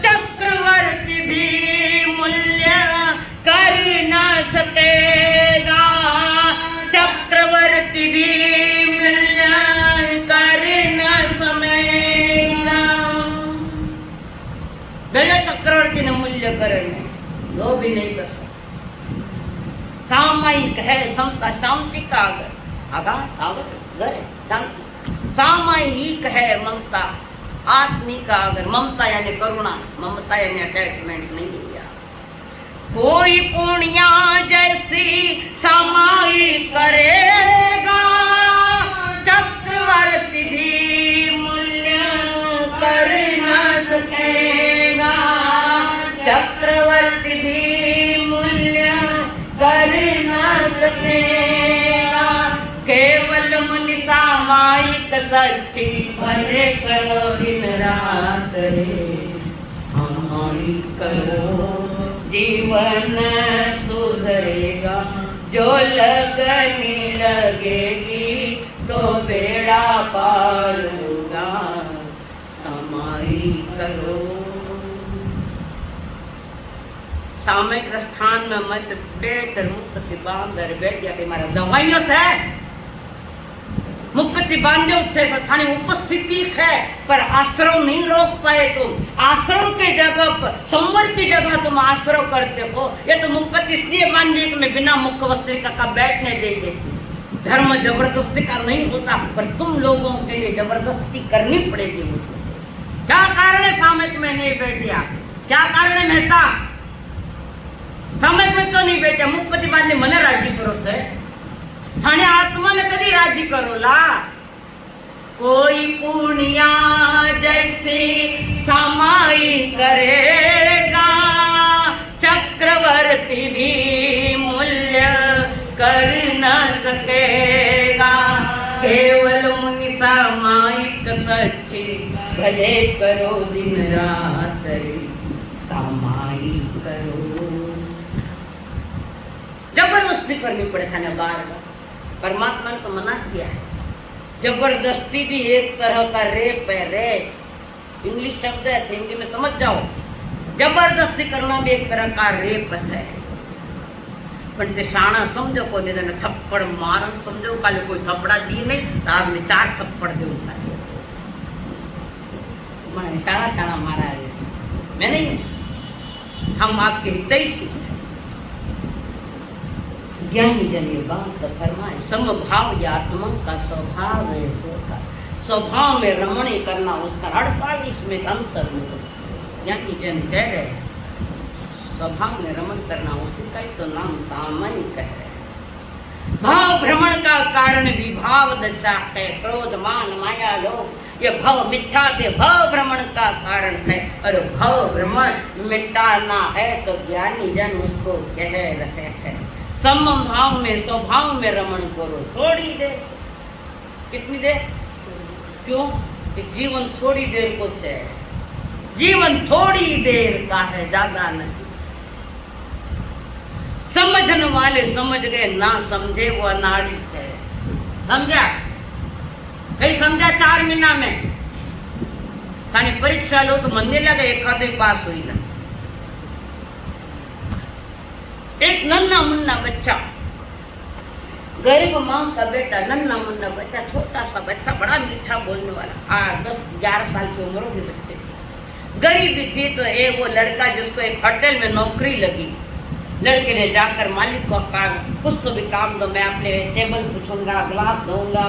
चक्रवर्ती भी मूल्य कर न सकेगा, चक्रवर्ती भी मूल्य कर न सकेगा। बिना चक्रवर्ती ने मूल्य करने वो भी नहीं कर सकते। सामायिक है समता शांति का आगर, सामायिक है ममता आत्मिक आगर, ममता यानी करुणा, ममता यानी अटैचमेंट नहीं है। कोई पुण्या जैसी सामायिक करेगा, चक्रवर्ती भी मूल्य कर न सकेगा, चक्रवर्ती भी मूल्य कर न सकेगा। केवल मुनि सामायिक सच्ची भले करो दिन रात रे, सामायिक करो जीवन सुधरेगा, जो लगनी लगेगी तो बेड़ा पार होगा, सामायिक करो। सामयिक स्थान में मत बैठ, मुक्ति बांधर बैठ गया कि मारा जवाइयों है, मुक्ति बांधे उठे स्थानी उपस्थिति है, पर आश्रव नहीं रोक पाए तुम। आश्रव के जगह पर, संवर की जगह तुम आश्रव करते हो। ये तो मुक्ति इसलिए बांधे कि मैं बिना मुख्य वस्त्रिका का बैठने दे देती। धर्म जबरदस्ती का नहीं होता, पर तुम लोगों के लिए जबरदस्ती करनी पड़ेगी मुझे। क्या कारण है सामयिक में नहीं बैठ गया? क्या कारण है मेहता? सामयिक में तो नहीं बैठे, मुक्ति बांधे मने राजी करो थे, थाने आत्मा ने कभी राजी करो ला। कोई पुण्या जैसे समाई करेगा, चक्रवर्ती भी मूल्य कर न सकेगा। केवल मुनि सामायिक सच्ची भले करो दिन रात रे, सामायिक करो। जबरदस्ती करनी पड़े खाने बार बार, परमात्मा ने तो मना किया है। जबरदस्ती भी एक तरह का रेप है, रेप इंग्लिश शब्द है, हिंदी में समझ जाओ। जबरदस्ती करना भी एक तरह का रेप है। पण ते शाणा समझो को दे ने थप्पड़ मारन समझो, काले कोई थप्पड़ा दी नहीं तो आपने 4 थप्पड़ दे उठा मैंने शाणा मारा है, मैं नहीं, हम आपके हितैषी। ज्ञानी जन ये बात फरमाए, समभाव आत्मा का स्वभाव है सोता। स्वभाव में रमणी करना उसका 48 में अंतर यानी जन कह रहे स्वभाव में रमण करना उसी का ही तो नाम सामायिक है। भाव भ्रमण का कारण विभाव दशा है, क्रोध मान माया लोभ, ये भव मिथ्या के भव भ्रमण का कारण है। और भव भ्रमण मिटाना है तो ज्ञानी जन उसको कह रहे हैं समभाव में स्वभाव में रमण करो थोड़ी देर। कितनी देर? क्यों? कि जीवन थोड़ी देर को है, जीवन थोड़ी देर का है, ज्यादा नहीं। समझने वाले समझ गए, ना समझे वो अनाड़ी है। समझा? कहीं समझा 4 महीना में खाली परीक्षा लो तो मन नहीं लगे एक खाते पास हुई ना। एक नन्ना मुन्ना बच्चा, गरीब माँ का बेटा, नन्ना मुन्ना बच्चा, छोटा सा बच्चा, बड़ा मीठा बोलने वाला, 10-11 साल की उम्र के बच्चे। गरीबी थी तो एक वो लड़का जिसको एक होटल में नौकरी लगी, लड़के ने जाकर मालिक को कहा कुछ तो भी काम दो, मैं अपने टेबल पूछूंगा, ग्लास दूंगा,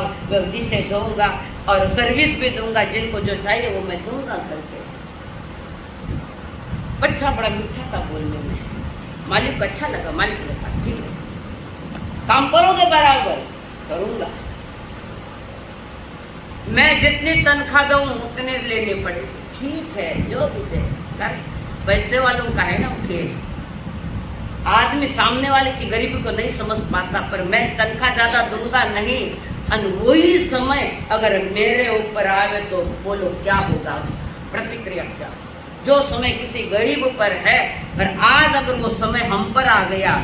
डिशे दूंगा और सर्विस भी दूंगा, जिनको जो चाहिए वो मैं दूंगा करके। बच्चा बड़ा मीठा था बोलने में, मालिक को अच्छा लगा। मालिक ने कहा ठीक है, काम करोगे बराबर? करूंगा, मैं जितनी तनख्वाह दूं उतने लेने पड़ेगी। ठीक है, जो भी दे। पैसे वालों का है ना खेल, आदमी सामने वाले की गरीबी को नहीं समझ पाता, पर मैं तनख्वाह ज्यादा दूंगा नहीं। वही समय अगर मेरे ऊपर आवे तो बोलो क्या होगा, उसका प्रतिक्रिया क्या? जो समय किसी गरीब पर है और आज अगर वो समय हम पर आ गया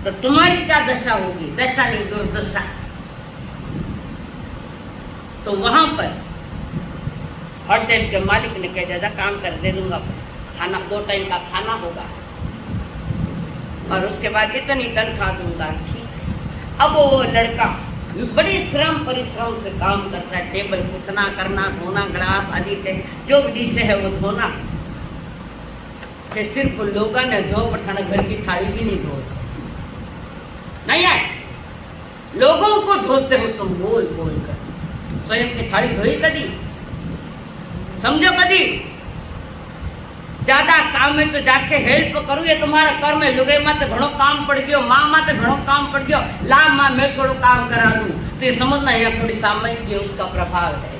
तो तुम्हारी क्या दशा होगी? दशा नहीं, दुर्दशा। तो वहां पर होटल के मालिक ने कह दिया काम कर दे दूंगा, खाना 2 टाइम का खाना होगा और उसके बाद इतनी तनख्वाह दूंगा। ठीक। अब वो लड़का बड़ी श्रम परिश्रम से काम करता है, टेबल पूछना, करना, धोना, ग्लास आदि के जो भी डिश है वो धोना। सिर्फ लोगों ने धो पठाना, घर की थाली भी नहीं धो नहीं है। लोगों को धोते हो तुम बोल बोल कर, स्वयं की थाली धोई कदी? समझो कदी? ज्यादा काम में तो जाके हेल्प करूँ, ये तुम्हारा कर्म है। लोगे मत घणो काम पड़ गयो, माँ मत घणो काम पड़ गयो, ला माँ मैं थोड़ा काम करा दूं, तो ये समझना यह थोड़ी सामयिक उसका प्रभाव है,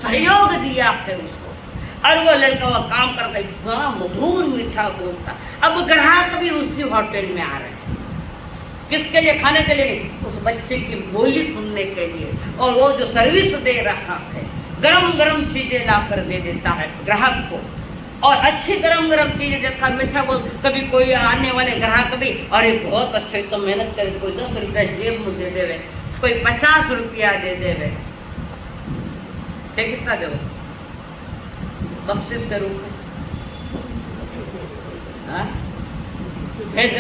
सहयोग दिया है उसको। और वो लड़का वो काम करता इतना मधुर मीठा बोलता। अब ग्राहक भी उसी होटल में आ रहे हैं, किसके लिए? खाने के लिए, उस बच्चे की बोली सुनने के लिए। और वो जो सर्विस दे रहा है, गरम गरम चीजें ला कर दे देता है ग्राहक को, और अच्छी गरम गरम चीजें देखा, मीठा बोल। कभी कोई आने वाले ग्राहक भी अरे बहुत अच्छे तो मेहनत करे, कोई 10 रुपया जेब में दे देवे, कोई 50 रुपया दे देवे, कितना दो बख्शिश के रूप में।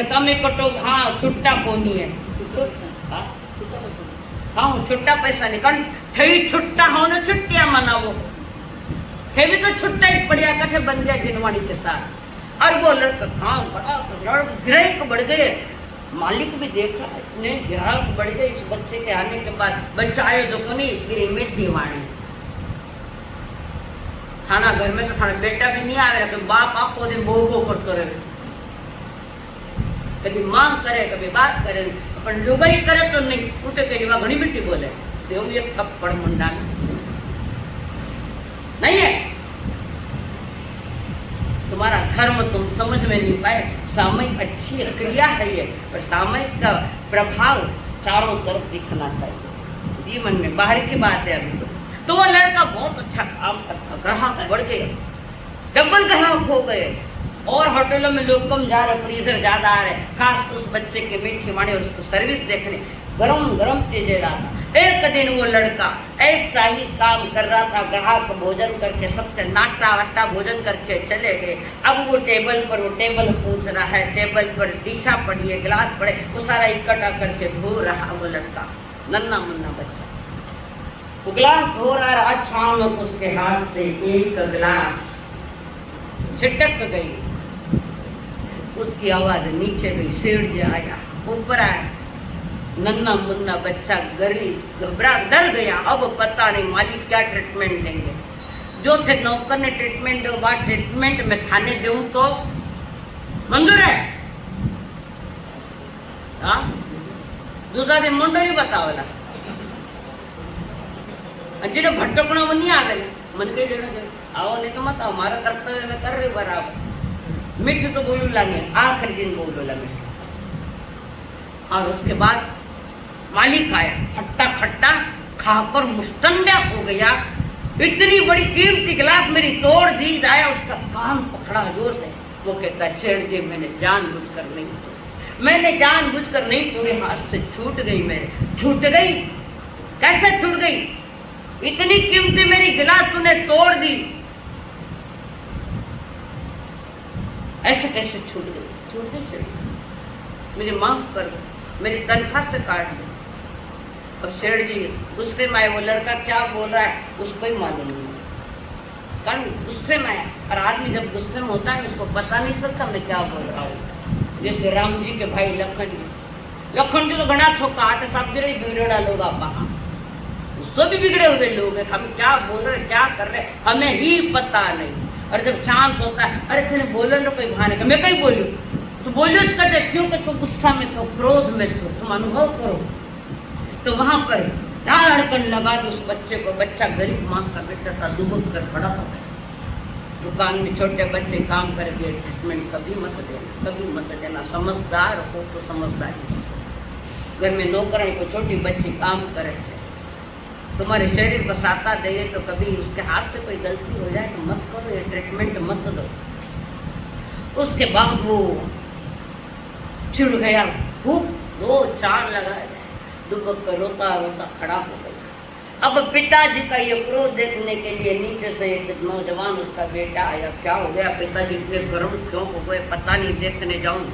कमी कटो, हाँ छुट्टा कोनी है, हाँ छुट्टा पैसा निकल थई छुट्टा हो ना, छुट्टियां मनावो थे भी तो छुट्टा ही पड़िया कठे बन गया जिनवाणी के साथ। और वो लड़का हाँ बड़ा ग्राहक बढ़ गए, मालिक भी देख रहा है, इतने ग्राहक बढ़ गए इस बच्चे के आने के बाद। बच्चा आयो जो को नहीं फिर मीठी वाणी खाना घर में तो खाना बेटा भी नहीं आवे, तो बाप आपको दिन बो बो करते रहे, कभी मांग करे कभी बात करे, अपन लुगाई करे तो नहीं उठे के लिए घनी मिट्टी बोले तो एक थप्पड़ मुंडा नहीं है। तुम्हारा धर्म तुम समझ में नहीं पाए। सामयिक अच्छी क्रिया है ये, पर सामयिक का प्रभाव चारों तरफ दिखना चाहिए जीवन में, बाहर की बात है अभी तो वो लड़का बहुत अच्छा काम करता, ग्राहक बढ़ गए, डबल ग्राहक हो गए, और होटलों में लोग कम जा रहे पर इधर ज्यादा आ रहे, खास उस बच्चे के मीठी माने और उसको सर्विस देखने, गरम गरम चीजें लाता। एक दिन वो लड़का ऐसा ही काम कर रहा था, ग्राहक भोजन करके सबसे नाश्ता वाश्ता भोजन करके चले गए। अब वो टेबल पूछ रहा है, टेबल पर डिशा पड़ी है, गिलास पड़े, वो सारा इकट्ठा करके धो रहा वो लड़का, नन्ना मुन्ना बच्चा। वो गिलास धो रहा है, अचानक उसके हाथ से एक गिलास छिटक गई, उसकी आवाज नीचे गई, सिर आया ऊपर आया, नन्ना मुन्ना बच्चा गरीब घबरा डर गया। अब पता नहीं मालिक क्या ट्रीटमेंट देंगे। जो थे नौकर ने ट्रीटमेंट दो, बाद ट्रीटमेंट में थाने दूं तो मंजूर है। हाँ दूसरा दिन मुंडो नहीं बतावला अजय भटकणो नहीं आ गए मन के लेना आओ नहीं तो मत आओ, हमारा कर्तव्य में कर रहे बराबर। मिठ तो बोलू लगे, आखिरी दिन बोलो लगे। और उसके बाद मालिक आया, खट्टा खट्टा खाकर मुस्तंडा हो गया। इतनी बड़ी कीमती गिलास मेरी तोड़ दी जाए, उसका कान पकड़ा जोर से। वो कहता है सेठ जी मैंने जानबूझकर नहीं तोड़ी, मैंने जानबूझकर नहीं तोड़ी, हाथ से छूट गई। मेरे छूट गई, कैसे छूट गई? इतनी कीमती मेरी गिलास तूने तोड़ दी, ऐसे कैसे छूट गई? छूट गई सेठ, मुझे माफ कर दो, मेरी तनख्वाह से काट दो। अब सेठ जी गुस्से में आए, वो लड़का क्या बोल रहा है उसको ही मालूम नहीं, कारण गुस्से में आया। और आदमी जब गुस्से में होता है उसको पता नहीं चलता मैं क्या बोल रहा हूँ। जैसे राम जी के भाई लखन जी तो घना छोका आठ साहब बिगड़े बिगड़ा लोग आप उससे भी बिगड़े हुए लोग हैं। हम क्या बोल रहे क्या कर रहे हमें ही पता नहीं। और जब शांत होता है, अरे तेने बोलो ना कोई बहाने का, मैं कहीं बोलूँ तो बोलो करते, क्योंकि तुम गुस्सा में तो, क्रोध में तो, तुम अनुभव करो। तो वहां पर धड़कन लगा दो उस बच्चे को। बच्चा गरीब माँ का बेटा था, दुबक कर पड़ा था। दुकान में छोटे बच्चे काम करके ट्रीटमेंट कभी मत देना, कभी मत देना। समझदार हो तो समझदारी। घर में नौकरानी को छोटी बच्ची काम करे, तुम्हारे शरीर को साता दे तो कभी उसके हाथ से कोई गलती हो जाए तो मत करो, ये ट्रीटमेंट मत दो। उसके बाद वो चिढ़ गया, खूब 2-4 लगाए, दुबक कर रोता रोता खड़ा हो गया। अब पिताजी का ये क्रोध देखने के लिए नीचे से एक नौजवान उसका बेटा आया। क्या हो गया पिताजी इतने गर्म क्यों हो गए पता नहीं, देखने जाऊं।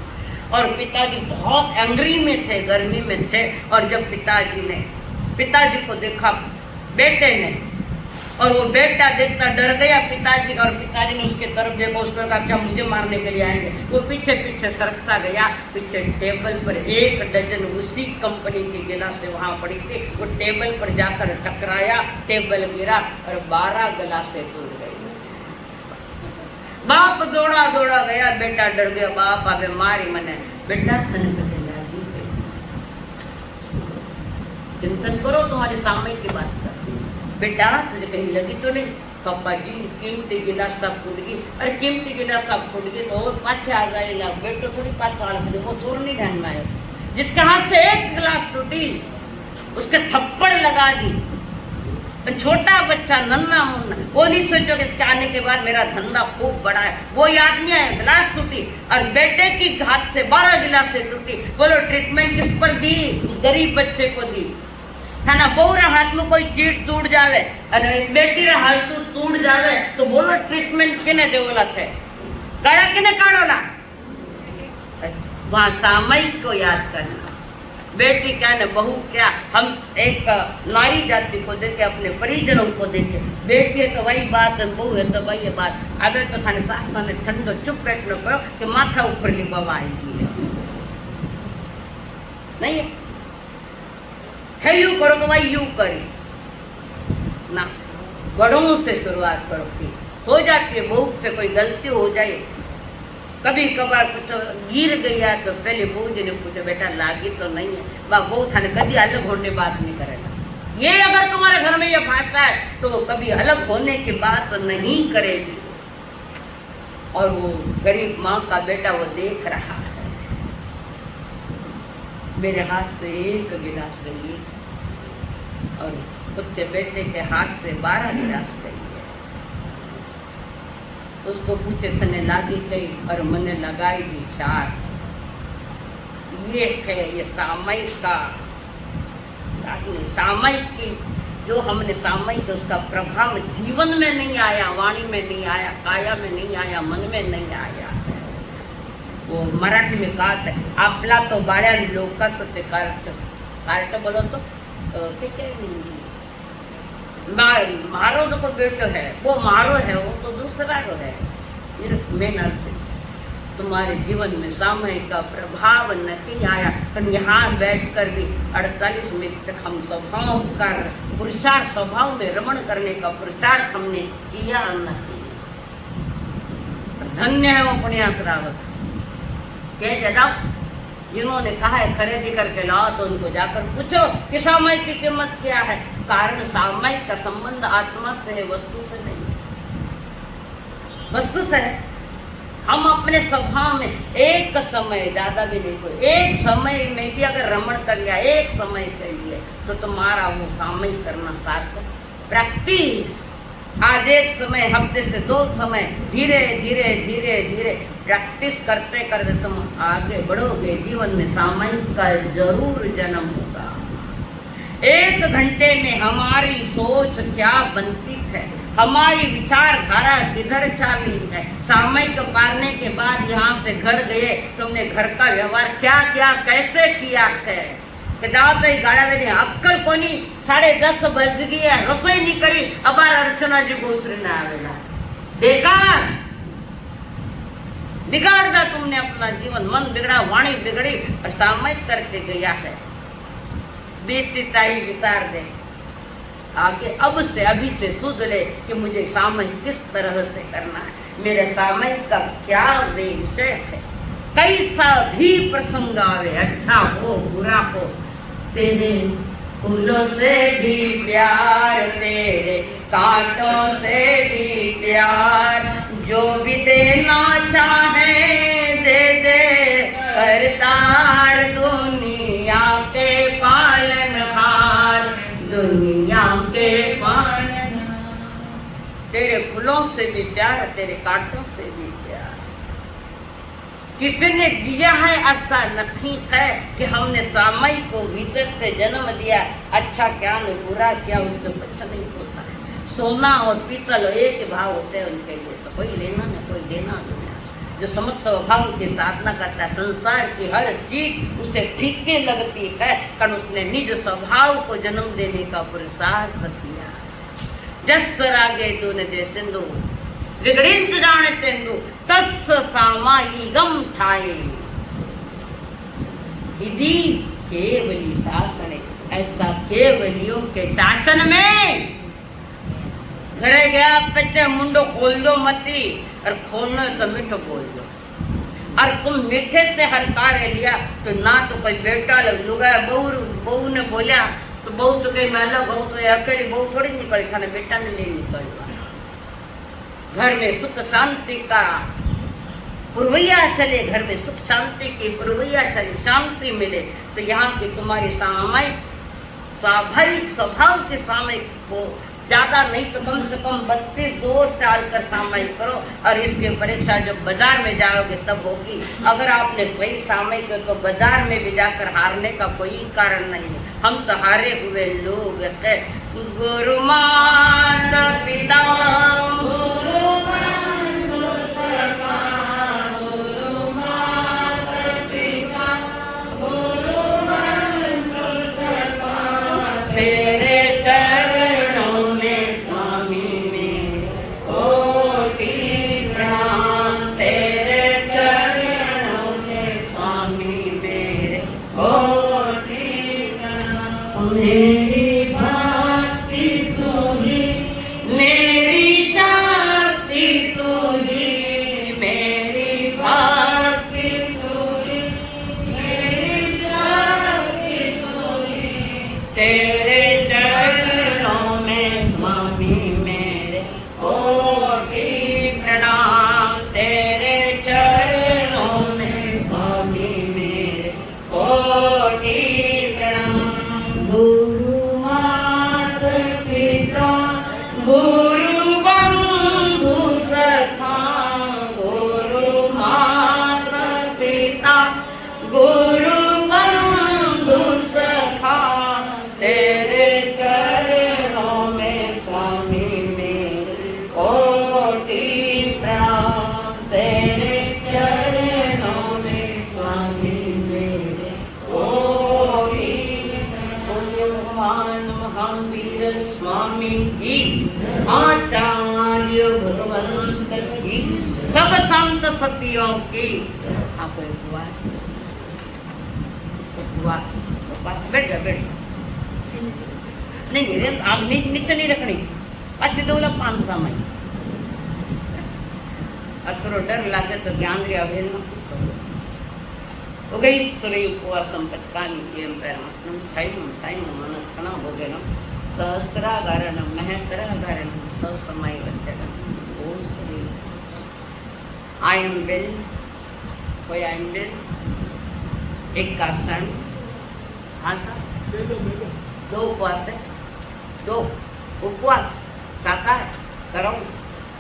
और पिताजी बहुत एंग्री में थे, गर्मी में थे। और जब पिताजी को देखा बेटे ने, और वो बेटा देखता डर गया पिताजी का। और पिताजी ने उसके तरफ देखा, उसने कहा क्या मुझे मारने के लिए आएंगे? वो पीछे पीछे सरकता गया। पीछे टेबल पर 1 डजन उसी कंपनी की गिलासें वहां पड़ी थी। वो टेबल पर जाकर टकराया, टेबल गिरा और 12 गिलासें टूट गई। बाप दौड़ा दौड़ा गया, बेटा डर गया। बाप आवे मारी मने, बेटा चिंतन करो, तुम्हारे सामने की बात कर। बेटा तुझे कहीं लगी तो नहीं? पापा जी कीमती गिलास सब फूट गई। अरे कीमती गिलास सब फूट गई तो और पाछे आ गए, बेटो थोड़ी पाछे आ गए। वो चोर नहीं ध्यान में आया, जिसके हाथ से 1 गिलास टूटी उसके थप्पड़ लगा दी। छोटा बच्चा नन्ना मुन्ना, वो नहीं सोचो कि इसके आने के बाद मेरा धंधा खूब बड़ा है। वो याद नहीं आया, गिलास टूटी और बेटे की हाथ से 12 गिलास से टूटी। बोलो ट्रीटमेंट किस पर दी? गरीब बच्चे को दी है ना। बहुरा हाथ में कोई चीज टूट जावे और बेटी रा हाथ टूट जावे तो बोलो ट्रीटमेंट किने देवला थे, गड़ा किने काढ़ोला। वहां सामयिक को याद करना। बेटी क्या न बहू क्या, हम एक नारी जाति को देखे, अपने परिजनों को देखे। बेटी है तो वही बात, बहू है तो वही बात। अब तो थाने साथ सामने ठंडो चुप बैठना करो कि माथा ऊपर लिबावा आएगी नहीं है। यू करो तो वही यू करी ना। बड़ों से शुरुआत करो कि हो जाती है, बहू से कोई गलती हो जाए, कभी कभार कुछ गिर गया तो पहले बहू जी ने पूछा बेटा लागी तो नहीं है। बहू थाने कभी अलग होने बात नहीं करेगा। ये अगर तुम्हारे घर में ये भाषा है तो वो कभी अलग होने की बात नहीं करेगी। और वो गरीब माँ का बेटा वो देख रहा है, मेरे हाथ से 1 गिलास गई और उसके बेटे के हाथ से 12 गिलास गई है। उसको पूछे तने लागी कई और मने लगाई भी 4। ये है ये सामयिक का, सामयिक की जो हमने सामयिक उसका प्रभाव जीवन में नहीं आया, वाणी में नहीं आया, काया में नहीं आया, मन में नहीं आया। वो मराठी में कहा था आपला तो बाळ्या लोकांच ते कार्ट बोलो तो ठीक है। मारो जो बेटो है वो मारो है, वो तो दूसरा रो है। मेन अर्थ तुम्हारे जीवन में समय का प्रभाव नहीं आया। पर यहाँ बैठकर भी 48 मिनट तक हम स्वभाव कर पुरुषार्थ स्वभाव में रमण करने का पुरुषार्थ हमने किया नहीं। धन्य है वो पुण्यास रावत के दादा जिन्होंने कहा है खरीदी करके लाओ, तो उनको जाकर पूछो कि समय की कीमत क्या है। कारण समय का संबंध आत्मा से है, वस्तु से नहीं। वस्तु से है। हम अपने स्वभाव में एक समय, ज्यादा भी नहीं, कोई एक समय में भी अगर रमण कर लिया एक समय के लिए, तो तुम्हारा वो सामयिक करना सार्थक। प्रैक्टिस, आज एक समय, हफ्ते से 2 समय, धीरे धीरे धीरे धीरे प्रैक्टिस करते करते तुम आगे बढ़ोगे। जीवन में सामयिक का जरूर जन्म होगा। 1 घंटे में हमारी सोच क्या बनती है, हमारी विचारधारा किधर चाली है। सामयिक पारने के बाद यहाँ से घर गए, तुमने घर का व्यवहार क्या क्या कैसे किया है। गाड़ा देने अक्कल कोनी, 10:30 बज गई, रसोई नहीं करी, अब अर्चना जी गोचरी आवेला। बेकार बिगाड़ तुमने अपना जीवन, मन बिगड़ा, वाणी बिगड़ी और सामयिक करके गया है। बीतताई विसार दे आगे, अब से अभी से सूझ ले कि मुझे सामयिक किस तरह से करना है, मेरे सामयिक का क्या विषय है। कैसा भी प्रसंग आवे, अच्छा हो बुरा हो, तेरे फूलों से भी प्यार, तेरे कांटों से भी प्यार, जो भी देना चाहे दे दे करतार। दुनिया के पालनहार, दुनिया के पालनहार, तेरे फूलों से भी प्यार, तेरे कांटों से भी प्यार। किसी ने दिया है ऐसा नहीं है कि हमने सामयिक को भीतर से जन्म दिया, अच्छा क्या न बुरा क्या, उससे कुछ नहीं होता है। सोना और पीतल एक ही भाव होते हैं उनके लिए, तो कोई लेना न कोई देना नहीं। जो समस्त भाव की साधना करता है, संसार की हर चीज उसे फीके लगती है, कारण उसने निज स्वभाव को जन्म देने का पुरुषार्थ किया। जस रागे तूने दे सिंधु विगड़ित जाने तस् सामायिगम ठाए, यदि केवली शासन, ऐसा केवलियों के शासन में। घरे गया बच्चे मुंडो खोल दो मती, और खोलना तो मीठो बोल दो। और तुम मीठे से हर कार्य लिया, तो ना तो कोई बेटा लुगा, बहू ने बोलिया तो बहू तो कहीं मैं अलग हूँ, तो अकेली बहू थोड़ी निकली, खाने बेटा ने नहीं निकलवा। घर में सुख शांति का पुरवैया चले, घर में सुख शांति की पुरवैया चले, शांति मिले, तो यहाँ की तुम्हारी सामयिक स्वाभाविक स्वभाव के सामयिक हो। ज़्यादा नहीं तो कम से कम 32 दोष डालकर सामयिक करो, और इसकी परीक्षा जब बाजार में जाओगे तब होगी। अगर आपने सही सामयिक तो बाजार में भी जाकर हारने का कोई कारण नहीं है। हम तो हारे हुए लोग हैं। गुरु माता पिता सब संत सतियों की आपको उपवास उपवास बैठ जा बैठ नहीं रे आप नीचे नहीं रखनी अच्छी तो बोला 5 समय अतरो डर लागे तो ज्ञान रे अभेल हो गई स्त्री उपवासम पचकानी एम पैरमत्नम थाइम मनक्षण भोजनम सहस्त्रागारणम महतरागारणम सब समय वंचनम ओ श्री आई एम वेल कोई आई एम वेल एक आसन हाँ सर 2 उपवास है 2 उपवास साकार करो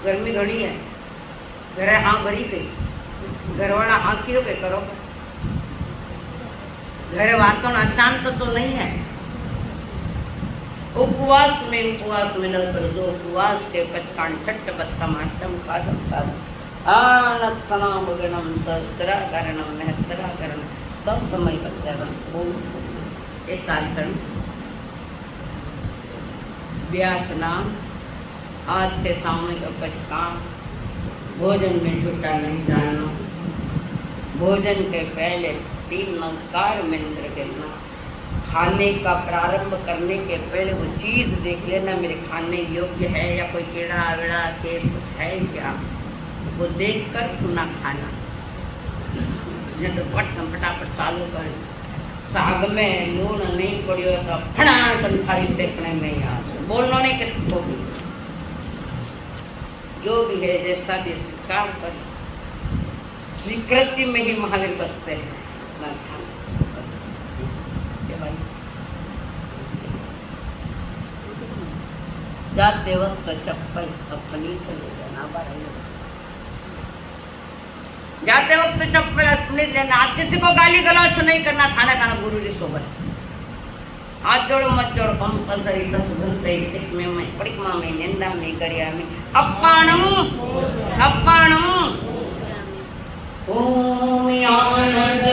गर्मी घनी है घरे हाँ भरी गई घरवाला हाँ क्यों के करो घरे वातों अशांत तो नहीं है उपवास में कर 2 उपवास के पचकान छठ बत्तम अष्टम पादम पादम आनक्षणा भगनम सहस्त्राकरणम महतराकरणम सब समय बच्चा एक आसन व्यासना आज के सामने का पचकान भोजन में झूठा नहीं डालना भोजन के पहले 3 नमस्कार मंत्र कहना खाने का प्रारंभ करने के पहले वो चीज़ देख लेना मेरे खाने योग्य है या कोई कीड़ा आविड़ा केस कुछ है क्या वो देख कर पुनः खाना नहीं तो फटाफट चालू कर साग में लूण नहीं पड़ियो तो फटाफट खाली देखने में ही आ बोलना नहीं किसको भी जो भी है जैसा भी स्वीकार कर स्वीकृति में ही महावीर बसते हैं जाते वक्त चप्पल अपनी चले जाना जाते वक्त चप्पल अपने लेना आज किसी को गाली गलौच नहीं करना खाना खाना गुरु जी सोबत हाथ जोड़ो मत जोड़ो कंपल्सरी 10 घंटे एक में परिक्रमा में निंदा में करिया में अप्पाणम ओम आनंद